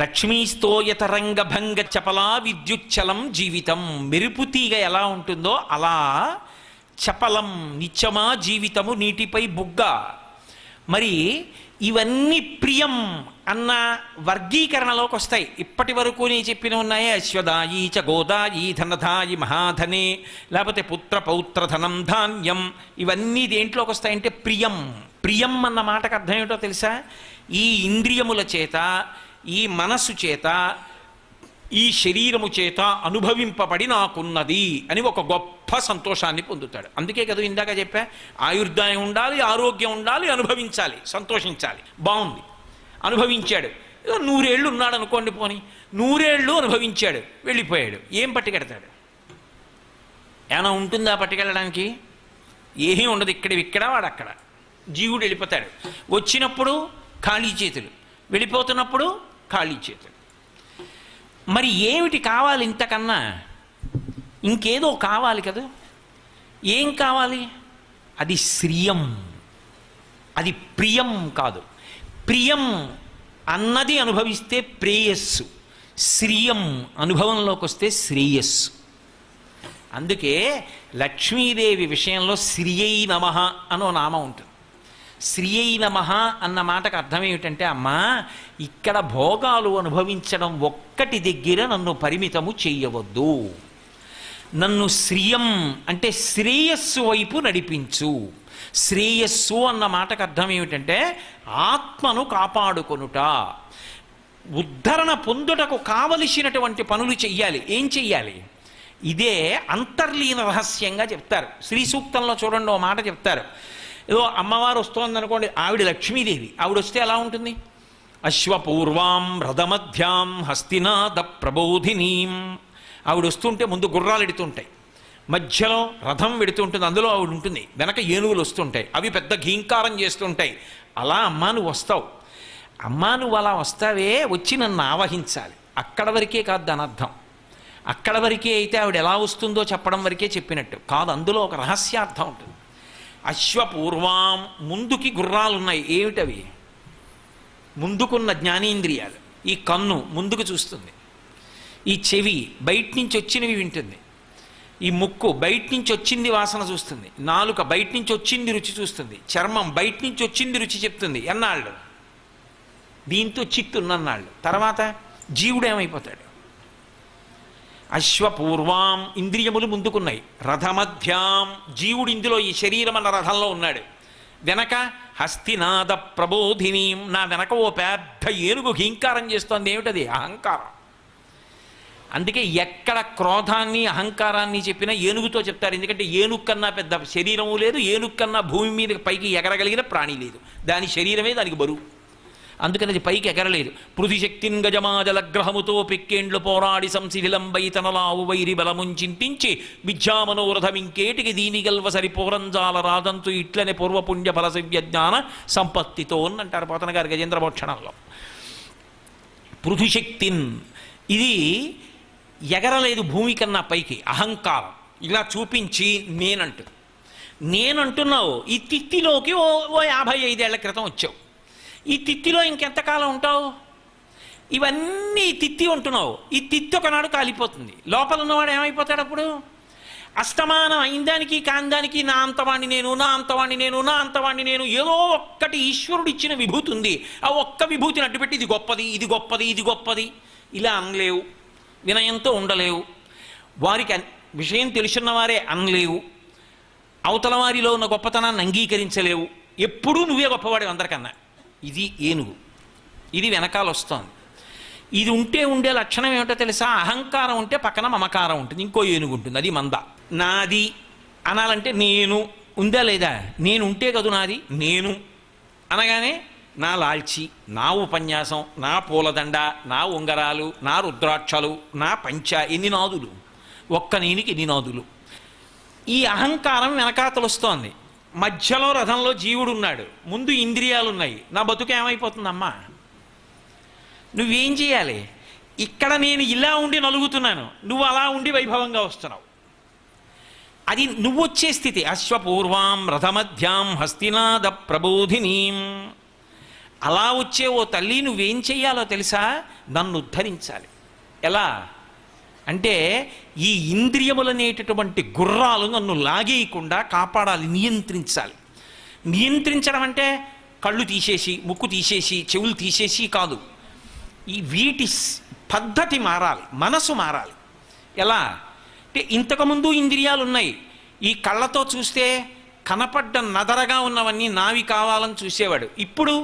లక్ష్మీస్తోయతరంగభంగ చపలా విద్యుచ్చలం జీవితం, మెరుపు తీగ ఎలా ఉంటుందో అలా చపలం నిత్యమా జీవితము నీటిపై బుగ్గ. మరి ఇవన్నీ ప్రియం అన్న వర్గీకరణలోకి వస్తాయి. ఇప్పటి వరకు నేను చెప్పిన ఉన్నాయే, అశ్వదాయి చ గోదాయి ధనధాయి మహాధనే, లేకపోతే పుత్ర పౌత్ర ధనం ధాన్యం, ఇవన్నీ దేంట్లోకి వస్తాయంటే ప్రియం. ప్రియం అన్న మాటకు అర్థం ఏమిటో తెలుసా? ఈ ఇంద్రియముల చేత, ఈ మనస్సు చేత, ఈ శరీరము చేత అనుభవింపబడి నాకున్నది అని ఒక గొప్ప సంతోషాన్ని పొందుతాడు. అందుకే కదా ఇందాక చెప్పా, ఆయుర్దాయం ఉండాలి, ఆరోగ్యం ఉండాలి, అనుభవించాలి, సంతోషించాలి. బాగుంది, అనుభవించాడు. 100 ఏళ్ళు ఉన్నాడు అనుకోండి, పోని 100 ఏళ్ళు అనుభవించాడు, వెళ్ళిపోయాడు. ఏం పట్టుకెడతాడు? ఏమైనా ఉంటుందా పట్టుకెళ్ళడానికి? ఏమీ ఉండదు. ఇక్కడ వాడు అక్కడ. జీవుడు వెళ్ళిపోతాడు. వచ్చినప్పుడు ఖాళీ చేతులు, వెళ్ళిపోతున్నప్పుడు ఖాళీ చేతులు. మరి ఏమిటి కావాలి ఇంతకన్నా? ఇంకేదో కావాలి కదా. ఏం కావాలి? అది శ్రియం, అది ప్రియం కాదు. ప్రియం అన్నది అనుభవిస్తే ప్రేయస్సు, శ్రియం అనుభవంలోకి వస్తే శ్రేయస్సు. అందుకే లక్ష్మీదేవి విషయంలో శ్రియై నమః అనో నామం ఉంటుంది. శ్రియై నమః అన్న మాటకు అర్థం ఏమిటంటే, అమ్మా ఇక్కడ భోగాలు అనుభవించడం ఒక్కటి దగ్గర నన్ను పరిమితము చెయ్యవద్దు, నన్ను శ్రియం అంటే శ్రేయస్సు వైపు నడిపించు. శ్రేయస్సు అన్న మాటకు అర్థం ఏమిటంటే ఆత్మను కాపాడుకొనుట, ఉద్ధరణ పొందుటకు కావలసినటువంటి పనులు చెయ్యాలి. ఏం చెయ్యాలి? ఇదే అంతర్లీన రహస్యంగా చెప్తారు. శ్రీ సూక్తంలో చూడండి, ఓ మాట చెప్తారు. ఏదో అమ్మవారు వస్తోందనుకోండి, ఆవిడ లక్ష్మీదేవి. ఆవిడ వస్తే ఎలా ఉంటుంది? అశ్వపూర్వాం రథమధ్యాం హస్తినాద ప్రబోధినీం. ఆవిడ వస్తుంటే ముందు గుర్రాలు ఎడుతుంటాయి, మధ్యలో రథం వెడుతుంటుంది, అందులో ఆవిడ ఉంటుంది, వెనక ఏనుగులు వస్తుంటాయి, అవి పెద్ద ఘీంకారం చేస్తుంటాయి. అలా అమ్మా నువ్వు వస్తావు. అమ్మా నువ్వు అలా వస్తావే, వచ్చి నన్ను ఆవహించాలి. అక్కడ వరకే కాదు దాని అర్థం. అక్కడ వరకే అయితే ఆవిడ ఎలా వస్తుందో చెప్పడం వరకే చెప్పినట్టు కాదు, అందులో ఒక రహస్యార్థం ఉంటుంది. అశ్వపూర్వాం, ముందుకి గుర్రాలున్నాయి. ఏమిటవి? ముందుకున్న జ్ఞానేంద్రియాలు. ఈ కన్ను ముందుకు చూస్తుంది, ఈ చెవి బయట నుంచి వచ్చినవి వింటుంది, ఈ ముక్కు బయట నుంచి వచ్చింది వాసన చూస్తుంది, నాలుక బయట నుంచి వచ్చింది రుచి చూస్తుంది, చర్మం బయట నుంచి వచ్చింది రుచి చెప్తుంది. ఎన్నాళ్ళు? దీంతో చిత్తున్నన్నాళ్ళు. తర్వాత జీవుడు ఏమైపోతాడు? అశ్వపూర్వాం, ఇంద్రియములు ముందుకున్నాయి. రథమధ్యాం, జీవుడు ఇందులో ఈ శరీరం అన్న రథంలో ఉన్నాడు. వెనక హస్తినాద ప్రబోధినీం, నా వెనక ఓ పెద్ద ఏనుగు ఘీంకారం చేస్తోంది. ఏమిటది? అహంకారం. అందుకే ఎక్కడ క్రోధాన్ని అహంకారాన్ని చెప్పినా ఏనుగుతో చెప్తారు. ఎందుకంటే ఏనుగు కన్నా పెద్ద శరీరము లేదు, ఏనుగు కన్నా భూమి మీద పైకి ఎగరగలిగిన ప్రాణి లేదు. దాని శరీరమే దానికి బరువు, అందుకని అది పైకి ఎగరలేదు. పృథిశక్తిన్ గజమాజలగ్రహముతో పెక్కేండ్లు పోరాడి సంశిథిలంబై తనలావు వైరి బలముంచింటించి విద్యామనోరథమింకేటికి దీనిగల్వ సరిపోరంజాల రాదంతు ఇట్లనే పూర్వపుణ్య ఫలసవ్య జ్ఞాన సంపత్తితో అంటారు పోతన గారు గజేంద్ర మోక్షణంలో. పృథుశక్తిన్, ఇది ఎగరలేదు భూమి కన్నా పైకి, అహంకారం ఇలా చూపించి నేనంటున్నావు. ఈ తిత్తిలోకి ఓ 55 ఏళ్ల క్రితం వచ్చావు. ఈ తిత్తిలో ఇంకెంతకాలం ఉంటావు? ఇవన్నీ తిత్తి ఉంటున్నావు. ఈ తిత్తి ఒకనాడు కాలిపోతుంది. లోపల ఉన్నవాడు ఏమైపోతాడు అప్పుడు? అస్తమానం అయిందానికి కాందానికి నా అంతవాణ్ణి నేను, నా అంతవాణ్ణి నేను, నా అంతవాణ్ణి నేను. ఏదో ఒక్కటి ఈశ్వరుడు ఇచ్చిన విభూతి ఉంది, ఆ ఒక్క విభూతిని అడ్డుపెట్టి ఇది గొప్పది, ఇది గొప్పది, ఇది గొప్పది ఇలా అనలేవు, వినయంతో ఉండలేవు. వారికి విషయం తెలుసున్న వారే అనలేవు, అవతల వారిలో ఉన్న గొప్పతనాన్ని అంగీకరించలేవు. ఎప్పుడూ నువ్వే గొప్పవాడు అందరికన్నా. ఇది ఏనుగు, ఇది వెనకాల వస్తోంది. ఇది ఉండే లక్షణం ఏమిటో తెలుసా? అహంకారం ఉంటే పక్కన మమకారం ఉంటుంది, ఇంకో ఏనుగు ఉంటుంది, అది మంద. నాది అనాలంటే నేను ఉందా లేదా? నేను ఉంటే కదూ నాది. నేను అనగానే నా లాల్చి, నా ఉపన్యాసం, నా పూలదండ, నా ఉంగరాలు, నా రుద్రాక్షలు, నా పంచ, ఎన్ని నాదులు? ఒక్క నేనికి ఎన్ని నాదులు? ఈ అహంకారం వెనకాతలు వస్తోంది. మధ్యలో రథంలో జీవుడు ఉన్నాడు, ముందు ఇంద్రియాలు ఉన్నాయి. నా బతుకు ఏమైపోతుందమ్మా? నువ్వేం చేయాలి? ఇక్కడ నేను ఇలా ఉండి నలుగుతున్నాను, నువ్వు అలా ఉండి వైభవంగా వస్తున్నావు. అది నువ్వు వచ్చే స్థితి. అశ్వపూర్వాం రథమధ్యాం హస్తినాద ప్రబోధినీం. అలా వచ్చే ఓ తల్లి నువ్వేం చెయ్యాలో తెలుసా? నన్ను ఉద్ధరించాలి. ఎలా అంటే ఈ ఇంద్రియములనేటటువంటి గుర్రాలు నన్ను లాగేయకుండా కాపాడాలి, నియంత్రించాలి. నియంత్రించడం అంటే కళ్ళు తీసేసి, ముక్కు తీసేసి, చెవులు తీసేసి కాదు. ఈ వీటి పద్ధతి మారాలి, మనసు మారాలి. ఎలా అంటే ఇంతకుముందు ఇంద్రియాలు ఉన్నాయి. ఈ కళ్ళతో చూస్తే కనపడ్డ నదరగా ఉన్నవన్నీ నావి కావాలని చూసేవాడు. ఇప్పుడు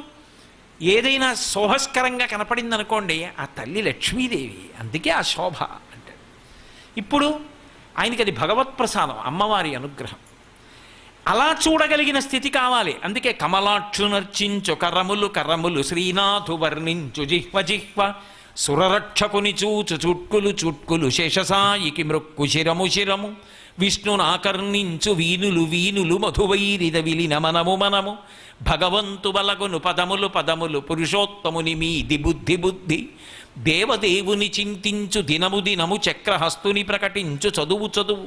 ఏదైనా శోభస్కరంగా కనపడింది అనుకోండి, ఆ తల్లి లక్ష్మీదేవి, అందుకే ఆ శోభ అంటే. ఇప్పుడు ఆయనకి అది భగవత్ప్రసాదం, అమ్మవారి అనుగ్రహం. అలా చూడగలిగిన స్థితి కావాలి. అందుకే కమలాక్షు నర్చించు కర్రములు కర్రములు శ్రీనాథు వర్ణించు జిహ్వ జిహ్వ సురరక్షకుని చూచు చుట్కులు చుట్కులు శేషసాయికి మృక్కు శిరము శిరము విష్ణునాకర్ణించు వీనులు వీనులు మధువైరిద విలిన మనము మనము భగవంతు బలగును పదములు పదములు పురుషోత్తముని మీది బుద్ధి బుద్ధి దేవదేవుని చింతించు దినము దినము చక్రహస్తుని ప్రకటించు చదువు చదువు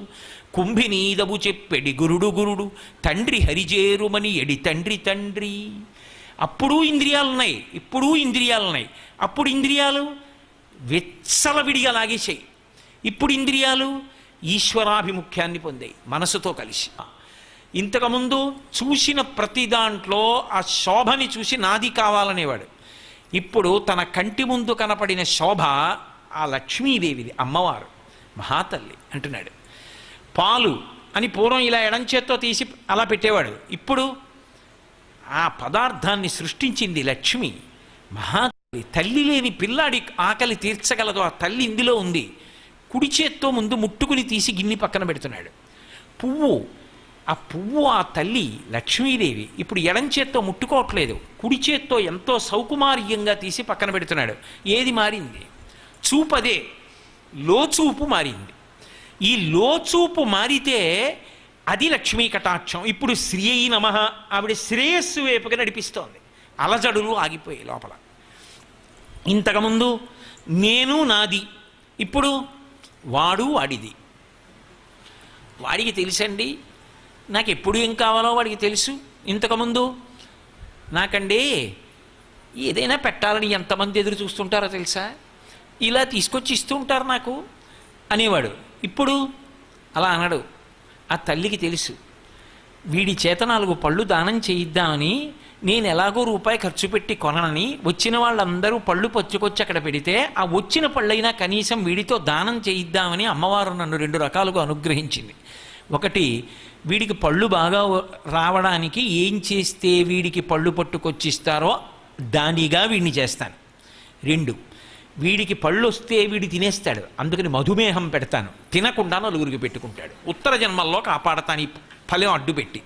కుంభినీదవు చెప్పెడి గురుడు గురుడు తండ్రి హరిజేరుమని ఎడి తండ్రి తండ్రి. అప్పుడు ఇంద్రియాలున్నాయి, ఇప్పుడు ఇంద్రియాలున్నాయి. అప్పుడు ఇంద్రియాలు విచ్చలవిడిగా లాగేసాయి. ఇప్పుడు ఇంద్రియాలు ఈశ్వరాభిముఖ్యాన్ని పొందాయి మనసుతో కలిసి. ఇంతకుముందు చూసిన ప్రతి దాంట్లో ఆ శోభని చూసి నాది కావాలనేవాడు. ఇప్పుడు తన కంటి ముందు కనపడిన శోభ ఆ లక్ష్మీదేవిది, అమ్మవారు మహాతల్లి అంటున్నాడు. పాలు అని పూర్వం ఇలా ఎడంచేత్తో తీసి అలా పెట్టేవాడు. ఇప్పుడు ఆ పదార్థాన్ని సృష్టించింది లక్ష్మి, మహాతల్లి. తల్లి లేని పిల్లాడి ఆకలి తీర్చగలదు ఆ తల్లి ఇందులో ఉంది. కుడి చేత్తో ముందు ముట్టుకుని తీసి గిన్నె పక్కన పెడుతున్నాడు. పువ్వు, ఆ పువ్వు ఆ తల్లి లక్ష్మీదేవి. ఇప్పుడు ఎడం చేత్తో ముట్టుకోవట్లేదు, కుడి చేత్తో ఎంతో సౌకుమార్యంగా తీసి పక్కన పెడుతున్నాడు. ఏది మారింది? చూపు అదే, లోచూపు మారింది. ఈ లోచూపు మారితే అది లక్ష్మీ కటాక్షం. ఇప్పుడు శ్రీ అయి నమః, ఆవిడ శ్రేయస్సు వైపుగా నడిపిస్తోంది. అలజడులు ఆగిపోయాయి లోపల. ఇంతకుముందు నేను నాది, ఇప్పుడు వాడు వాడిది. వాడికి తెలుసండి, నాకు ఎప్పుడు ఏం కావాలో వాడికి తెలుసు. ఇంతకుముందు నాకండి ఏదైనా పెట్టాలని ఎంతమంది ఎదురు చూస్తుంటారో తెలుసా, ఇలా తీసుకొచ్చి ఇస్తూ ఉంటారు నాకు అనేవాడు. ఇప్పుడు అలా అనడు. ఆ తల్లికి తెలుసు, వీడి చేత 4 పళ్ళు దానం చేయిద్దామని నేను ఎలాగో రూపాయి ఖర్చు పెట్టి కొనని, వచ్చిన వాళ్ళందరూ పళ్ళు పచ్చుకొచ్చి అక్కడ పెడితే ఆ వచ్చిన పళ్ళైనా కనీసం వీడితో దానం చేయిద్దామని అమ్మవారు నన్ను 2 రకాలుగా అనుగ్రహించింది. ఒకటి, వీడికి పళ్ళు బాగా రావడానికి ఏం చేస్తే వీడికి పళ్ళు పట్టుకొచ్చిస్తారో దానిగా వీడిని చేస్తాను. 2, వీడికి పళ్ళు వస్తే వీడు తినేస్తాడు, అందుకని మధుమేహం పెడతాను, తినకుండా నలుగురికి పెట్టుకుంటాడు, ఉత్తర జన్మల్లో కాపాడతాను ఈ ఫలం అడ్డుపెట్టి.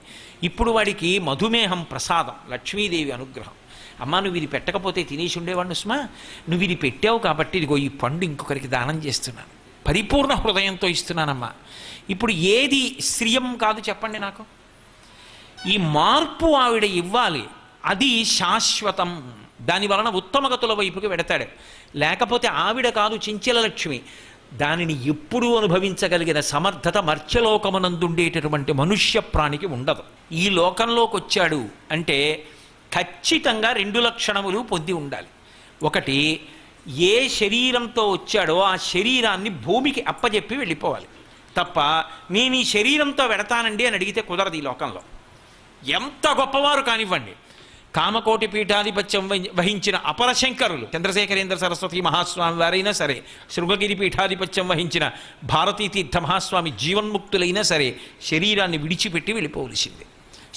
ఇప్పుడు వాడికి మధుమేహం ప్రసాదం, లక్ష్మీదేవి అనుగ్రహం. అమ్మా నువ్వు ఇది పెట్టకపోతే తినేసి ఉండేవాడిని సుమా, నువ్వు ఇది పెట్టావు కాబట్టి ఇదిగో ఈ పండు ఇంకొకరికి దానం చేస్తున్నాను, పరిపూర్ణ హృదయంతో ఇస్తున్నానమ్మా. ఇప్పుడు ఏది శ్రియం కాదు చెప్పండి నాకు? ఈ మార్పు ఆవిడ ఇవ్వాలి, అది శాశ్వతం. దాని వలన ఉత్తమగతుల వైపుకి వెడతాడు. లేకపోతే ఆవిడ కాదు చించల లక్ష్మి, దానిని ఎప్పుడూ అనుభవించగలిగిన సమర్థత మర్త్యలోకమునందుండేటటువంటి మనుష్య ప్రాణికి ఉండదు. ఈ లోకంలోకి వచ్చాడు అంటే ఖచ్చితంగా 2 లక్షణములు పొంది ఉండాలి. ఒకటి, ఏ శరీరంతో వచ్చాడో ఆ శరీరాన్ని భూమికి అప్పజెప్పి వెళ్ళిపోవాలి తప్ప నేను ఈ శరీరంతో వెడతానండి అని అడిగితే కుదరదు. ఈ లోకంలో ఎంత గొప్పవారు కానివ్వండి, కామకోటి పీఠాధిపత్యం వహించిన అపరశంకరులు చంద్రశేఖరేంద్ర సరస్వతి మహాస్వామి వారైనా సరే, శృంగగిరి పీఠాధిపత్యం వహించిన భారతీ తీర్థ మహాస్వామి జీవన్ముక్తులైనా సరే శరీరాన్ని విడిచిపెట్టి వెళ్ళిపోవలసిందే.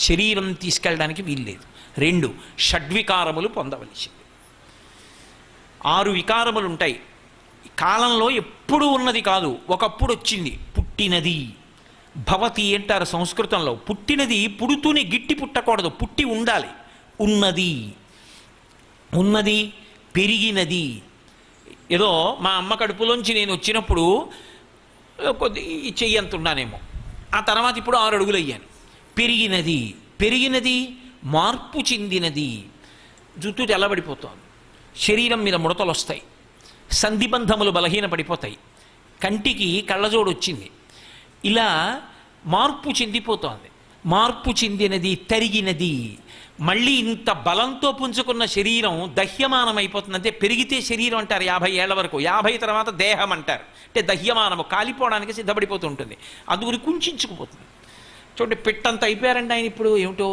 శరీరం తీసుకెళ్ళడానికి వీల్లేదు. 2, షడ్వికారములు పొందవలసింది. 6 వికారములు ఉంటాయి. కాలంలో ఎప్పుడూ ఉన్నది కాదు, ఒకప్పుడు వచ్చింది. పుట్టినది భవతి అంటారు సంస్కృతంలో. పుట్టినది పుడుతూనే గిట్టి పుట్టకూడదు, పుట్టి ఉండాలి. ఉన్నది, ఉన్నది పెరిగినది. ఏదో మా అమ్మ కడుపులోంచి నేను వచ్చినప్పుడు కొద్ది చెయ్యి అంత ఉన్నానేమో, ఆ తర్వాత ఇప్పుడు 6 అడుగులు అయ్యాను. పెరిగినది, పెరిగినది మార్పు చెందినది. జుట్టు తెల్లబడిపోతోంది, శరీరం మీద ముడతలు వస్తాయి, సంధిబంధములు బలహీనపడిపోతాయి, కంటికి కళ్ళజోడు వచ్చింది, ఇలా మార్పు చెందిపోతోంది. మార్పు చెందినది, తరిగినది, మళ్ళీ ఇంత బలంతో పుంజుకున్న శరీరం దహ్యమానమైపోతుంది. అంటే పెరిగితే శరీరం అంటారు 50 ఏళ్ల వరకు, 50 తర్వాత దేహం అంటారు. అంటే దహ్యమానము, కాలిపోవడానికి సిద్ధపడిపోతూ ఉంటుంది, అందుకుని కుంచుకుపోతుంది. చూడండి, పిట్టంత అయిపోయారండి ఆయన. ఇప్పుడు ఏమిటో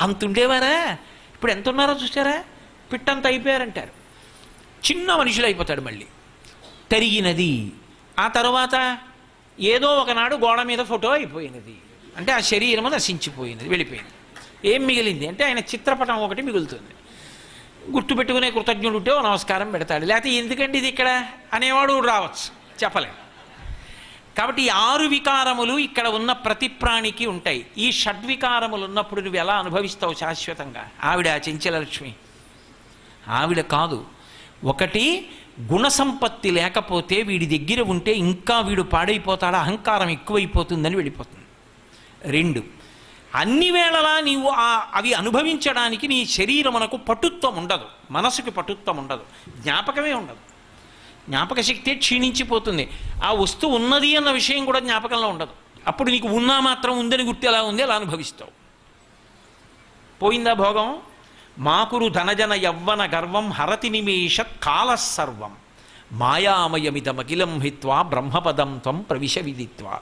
అంత ఉండేవారా, ఇప్పుడు ఎంత ఉన్నారో చూసారా, పిట్టంత అయిపోయారంటారు. చిన్న మనుషులు అయిపోతాడు మళ్ళీ. తరిగినది, ఆ తర్వాత ఏదో ఒకనాడు గోడ మీద ఫోటో అయిపోయినది, అంటే ఆ శరీరము నశించిపోయినది, వెళ్ళిపోయింది. ఏం మిగిలింది అంటే ఆయన చిత్రపటం ఒకటి మిగులుతుంది. గుర్తుపెట్టుకునే కృతజ్ఞుడు ఉంటే నమస్కారం పెడతాడు, లేకపోతే ఎందుకండి ఇది ఇక్కడ అనేవాడు రావచ్చు, చెప్పలేం. కాబట్టి 6 వికారములు ఇక్కడ ఉన్న ప్రతి ప్రాణికి ఉంటాయి. ఈ షడ్వికారములు ఉన్నప్పుడు నువ్వు ఎలా అనుభవిస్తావు శాశ్వతంగా? ఆవిడ చెంచలక్ష్మి, ఆవిడ కాదు. ఒకటి, గుణసంపత్తి లేకపోతే వీడి దగ్గర ఉంటే ఇంకా వీడు పాడైపోతాడు, అహంకారం ఎక్కువైపోతుందని వెళ్ళిపోతుంది. 2, అన్ని వేళలా నీవు అవి అనుభవించడానికి నీ శరీరమునకు పటుత్వం ఉండదు, మనసుకి పటుత్వం ఉండదు, జ్ఞాపకమే ఉండదు. జ్ఞాపక శక్తి క్షీణించిపోతుంది. ఆ వస్తువు ఉన్నది అన్న విషయం కూడా జ్ఞాపకంలో ఉండదు. అప్పుడు నీకు ఉన్నా మాత్రం ఉందని గుర్తు ఎలా ఉంది, అలా అనుభవిస్తావు. పోయిందా భోగం? మాకురు ధనజన యవ్వన గర్వం హరతి నిమేషత్ కాలసర్వం మాయామయమిదమఖిలం హిత్వా బ్రహ్మపదం త్వం ప్రవిశ విదిత్వా.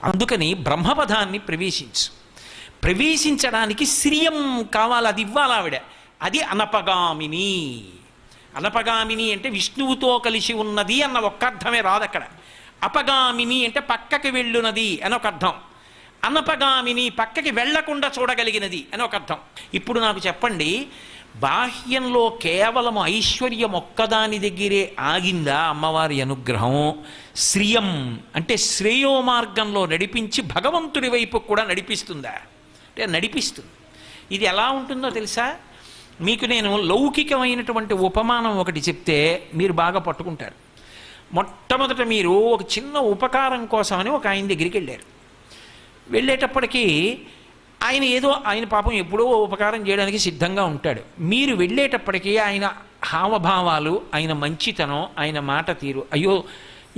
అందుకని బ్రహ్మపదాన్ని ప్రవేశించు. ప్రవేశించడానికి శ్రియం కావాలి, అది ఇవ్వాలి ఆవిడ. అది అనపగామిని. అనపగామిని అంటే విష్ణువుతో కలిసి ఉన్నది అన్న ఒక్క అర్థమే రాదు అక్కడ. అపగామిని అంటే పక్కకి వెళ్ళునది అని ఒక అర్థం. అనపగామిని పక్కకి వెళ్లకుండా చూడగలిగినది అని ఒక అర్థం. ఇప్పుడు నాకు చెప్పండి, బాహ్యంలో కేవలం ఐశ్వర్యం ఒక్కదాని దగ్గరే ఆగిందా అమ్మవారి అనుగ్రహం? శ్రియం అంటే శ్రేయో మార్గంలో నడిపించి భగవంతుడి వైపు కూడా నడిపిస్తుందా అంటే నడిపిస్తుంది. ఇది ఎలా ఉంటుందో తెలుసా? మీకు నేను లౌకికమైనటువంటి ఉపమానం ఒకటి చెప్తే మీరు బాగా పట్టుకుంటారు. మొట్టమొదట మీరు ఒక చిన్న ఉపకారం కోసమని ఒక ఆయన దగ్గరికి వెళ్ళారు. వెళ్ళేటప్పటికీ ఆయన పాపం ఎప్పుడో ఉపకారం చేయడానికి సిద్ధంగా ఉంటాడు. మీరు వెళ్ళేటప్పటికీ ఆయన హావభావాలు, ఆయన మంచితనం, ఆయన మాట తీరు, అయ్యో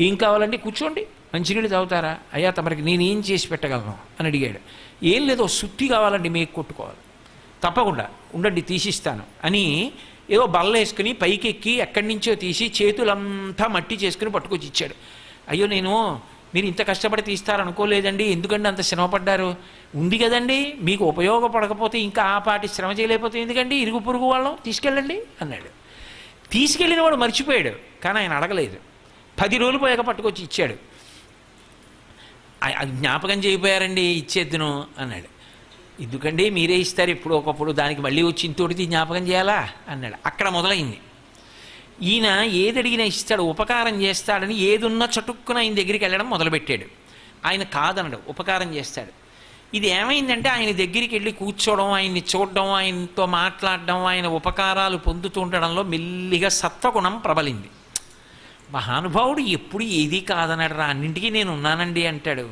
ఏం కావాలండి, కూర్చోండి, మంచినీళ్ళు తాగుతారా, అయ్యా తమరికి నేనేం చేసి పెట్టగలను అని అడిగాడు. ఏం లేదో సుత్తి కావాలండి, మీకు కొట్టుకోవాలి, తప్పకుండా ఉండండి తీసిస్తాను అని ఏదో బల్ల వేసుకుని పైకెక్కి ఎక్కడి నుంచో తీసి చేతులంతా మట్టి చేసుకుని పట్టుకొచ్చి ఇచ్చాడు. అయ్యో మీరు ఇంత కష్టపడి తీస్తారనుకోలేదండి, ఎందుకండి అంత శ్రమపడ్డారు? ఉంది కదండి, మీకు ఉపయోగపడకపోతే ఇంకా ఆ పాటి శ్రమ చేయలేకపోతే ఎందుకండి, ఇరుగు పొరుగు వాళ్ళం తీసుకెళ్ళండి అన్నాడు. తీసుకెళ్ళిన వాడు మర్చిపోయాడు, కానీ ఆయన అడగలేదు. 10 రోజులు పోయాక పట్టుకొచ్చి ఇచ్చాడు. జ్ఞాపకం చేయపోయారండి, ఇచ్చేద్దును అన్నాడు. ఎందుకండి మీరే ఇస్తారు ఎప్పుడు ఒకప్పుడు, దానికి మళ్ళీ వచ్చి ఇంతోటిది జ్ఞాపకం చేయాలా అన్నాడు. అక్కడ మొదలైంది. ఈయన ఏది అడిగినా ఇస్తాడు, ఉపకారం చేస్తాడని ఏదున్నా చటుక్కున ఆయన దగ్గరికి వెళ్ళడం మొదలుపెట్టాడు. ఆయన కాదనడు, ఉపకారం చేస్తాడు. ఇది ఏమైందంటే ఆయన దగ్గరికి వెళ్ళి కూర్చోవడం, ఆయన్ని చూడడం, ఆయనతో మాట్లాడడం, ఆయన ఉపకారాలు పొందుతూ ఉండడంలో మెల్లిగా సత్వగుణం ప్రబలింది. మహానుభావుడు ఎప్పుడు ఏది కాదనడరా, అన్నింటికీ నేను ఉన్నానండి అంటాడు.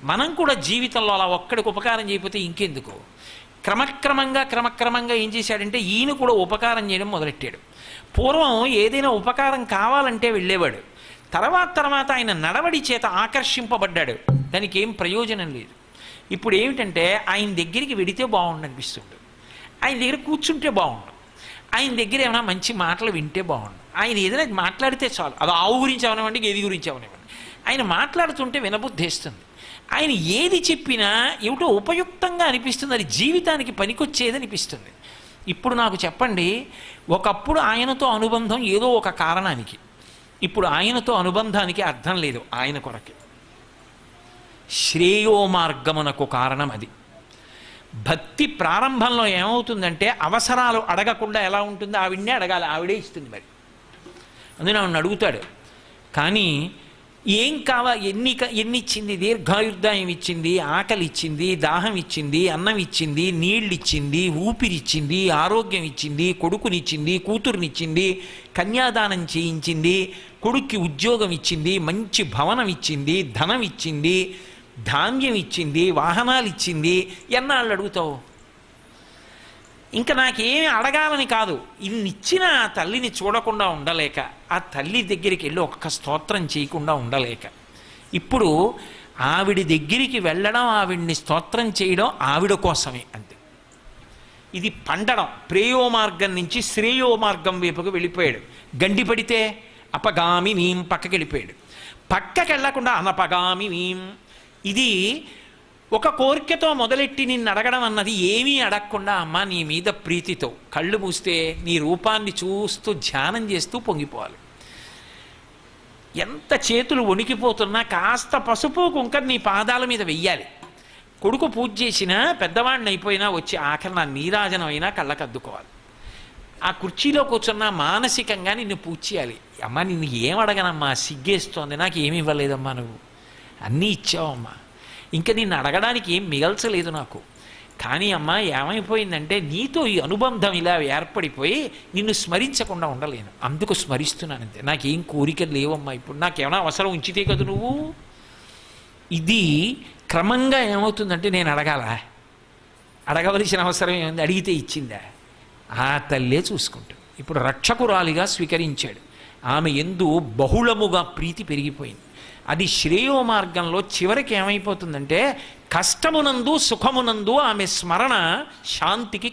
మనం కూడా జీవితంలో అలా ఒక్కడికి ఉపకారం చేయకపోతే ఇంకెందుకు? క్రమక్రమంగా ఏం చేశాడంటే ఈయన కూడా ఉపకారం చేయడం మొదలెట్టాడు. పూర్వం ఏదైనా ఉపకారం కావాలంటే వెళ్ళేవాడు, తర్వాత ఆయన నడవడి చేత ఆకర్షింపబడ్డాడు, దానికి ఏం ప్రయోజనం లేదు. ఇప్పుడు ఏమిటంటే ఆయన దగ్గరికి వెడితే బాగుండనిపిస్తుంది, ఆయన దగ్గర కూర్చుంటే బాగుండు, ఆయన దగ్గర ఏమైనా మంచి మాటలు వింటే బాగుండు. ఆయన ఏదైనా మాట్లాడితే చాలు, అది ఆవు గురించి అవనివ్వండి, గేది గురించి అవనివ్వండి, ఆయన మాట్లాడుతుంటే వినబుద్ధేస్తుంది. ఆయన ఏది చెప్పినా ఏమిటో ఉపయుక్తంగా అనిపిస్తుంది, అది జీవితానికి పనికొచ్చేది అనిపిస్తుంది. ఇప్పుడు నాకు చెప్పండి, ఒకప్పుడు ఆయనతో అనుబంధం ఏదో ఒక కారణానికి, ఇప్పుడు ఆయనతో అనుబంధానికి అర్థం లేదు. ఆయన కొరకే శ్రేయో మార్గమునకు కారణం అది. భక్తి ప్రారంభంలో ఏమవుతుందంటే అవసరాలు అడగకుండా ఎలా ఉంటుందో ఆవిడనే అడగాలి, ఆవిడే ఇస్తుంది. మరి అందుకని ఆవిడని అడుగుతాడు. కానీ ఏం ఎన్ని ఇచ్చింది? దీర్ఘాయుర్దాయం ఇచ్చింది, ఆకలి ఇచ్చింది, దాహం ఇచ్చింది, అన్నం ఇచ్చింది, నీళ్ళు ఇచ్చింది, ఊపిరిచ్చింది, ఆరోగ్యం ఇచ్చింది, కొడుకునిచ్చింది, కూతురునిచ్చింది, కన్యాదానం చేయించింది, కొడుక్కి ఉద్యోగం ఇచ్చింది, మంచి భవనం ఇచ్చింది, ధనం ఇచ్చింది, ధాన్యం ఇచ్చింది, వాహనాలు ఇచ్చింది. ఎన్నాళ్ళు అడుగుతావు? ఇంకా నాకేమి అడగాలని కాదు, ఇన్నిచ్చిన ఆ తల్లిని చూడకుండా ఉండలేక, ఆ తల్లి దగ్గరికి వెళ్ళి ఒక్క స్తోత్రం చేయకుండా ఉండలేక, ఇప్పుడు ఆవిడ దగ్గరికి వెళ్ళడం, ఆవిడ్ని స్తోత్రం చేయడం ఆవిడ కోసమే అంతే. ఇది పండడం, ప్రేయో మార్గం నుంచి శ్రేయో మార్గం వైపుకు వెళ్ళిపోయాడు. గండి పడితే అపగామి నీం పక్కకి వెళ్ళిపోయాడు. పక్కకి వెళ్ళకుండా అనపగామి నీం. ఇది ఒక కోరికతో మొదలెట్టి నిన్ను అడగడం అన్నది ఏమీ అడగకుండా, అమ్మ నీ మీద ప్రీతితో కళ్ళు మూస్తే నీ రూపాన్ని చూస్తూ ధ్యానం చేస్తూ పొంగిపోవాలి. ఎంత చేతులు వణికిపోతున్నా కాస్త పసుపు కుంకర నీ పాదాల మీద వెయ్యాలి. కొడుకు పూజ చేసినా, పెద్దవాడిని అయిపోయినా వచ్చి ఆఖరి నా నీరాజనం అయినా కళ్ళకు అద్దుకోవాలి. ఆ కుర్చీలో కూర్చున్నా మానసికంగా నిన్ను పూజ చేయాలి. అమ్మ నిన్ను ఏం అడగనమ్మా, సిగ్గేస్తోంది, నాకు ఏమి ఇవ్వలేదమ్మా, నువ్వు అన్నీ ఇచ్చావమ్మా, ఇంకా నిన్ను అడగడానికి ఏం మిగల్చలేదు నాకు. కానీ అమ్మ ఏమైపోయిందంటే నీతో ఈ అనుబంధం ఇలా ఏర్పడిపోయి నిన్ను స్మరించకుండా ఉండలేను, అందుకు స్మరిస్తున్నానంతే, నాకేం కోరికలు లేవమ్మా, ఇప్పుడు నాకేమైనా అవసరం ఉంచితే కదా నువ్వు. ఇది క్రమంగా ఏమవుతుందంటే నేను అడగవలసిన అవసరం ఏముంది, అడిగితే ఇచ్చిందా, ఆ తల్లే చూసుకుంటుంది. ఇప్పుడు రక్షకురాలిగా స్వీకరించాడు. ఆమె యందు బహుళముగా ప్రీతి పెరిగిపోయింది. అది శ్రేయో మార్గంలో చివరికి ఏమైపోతుందంటే కష్టమునందు సుఖమునందు ఆమె స్మరణ శాంతికి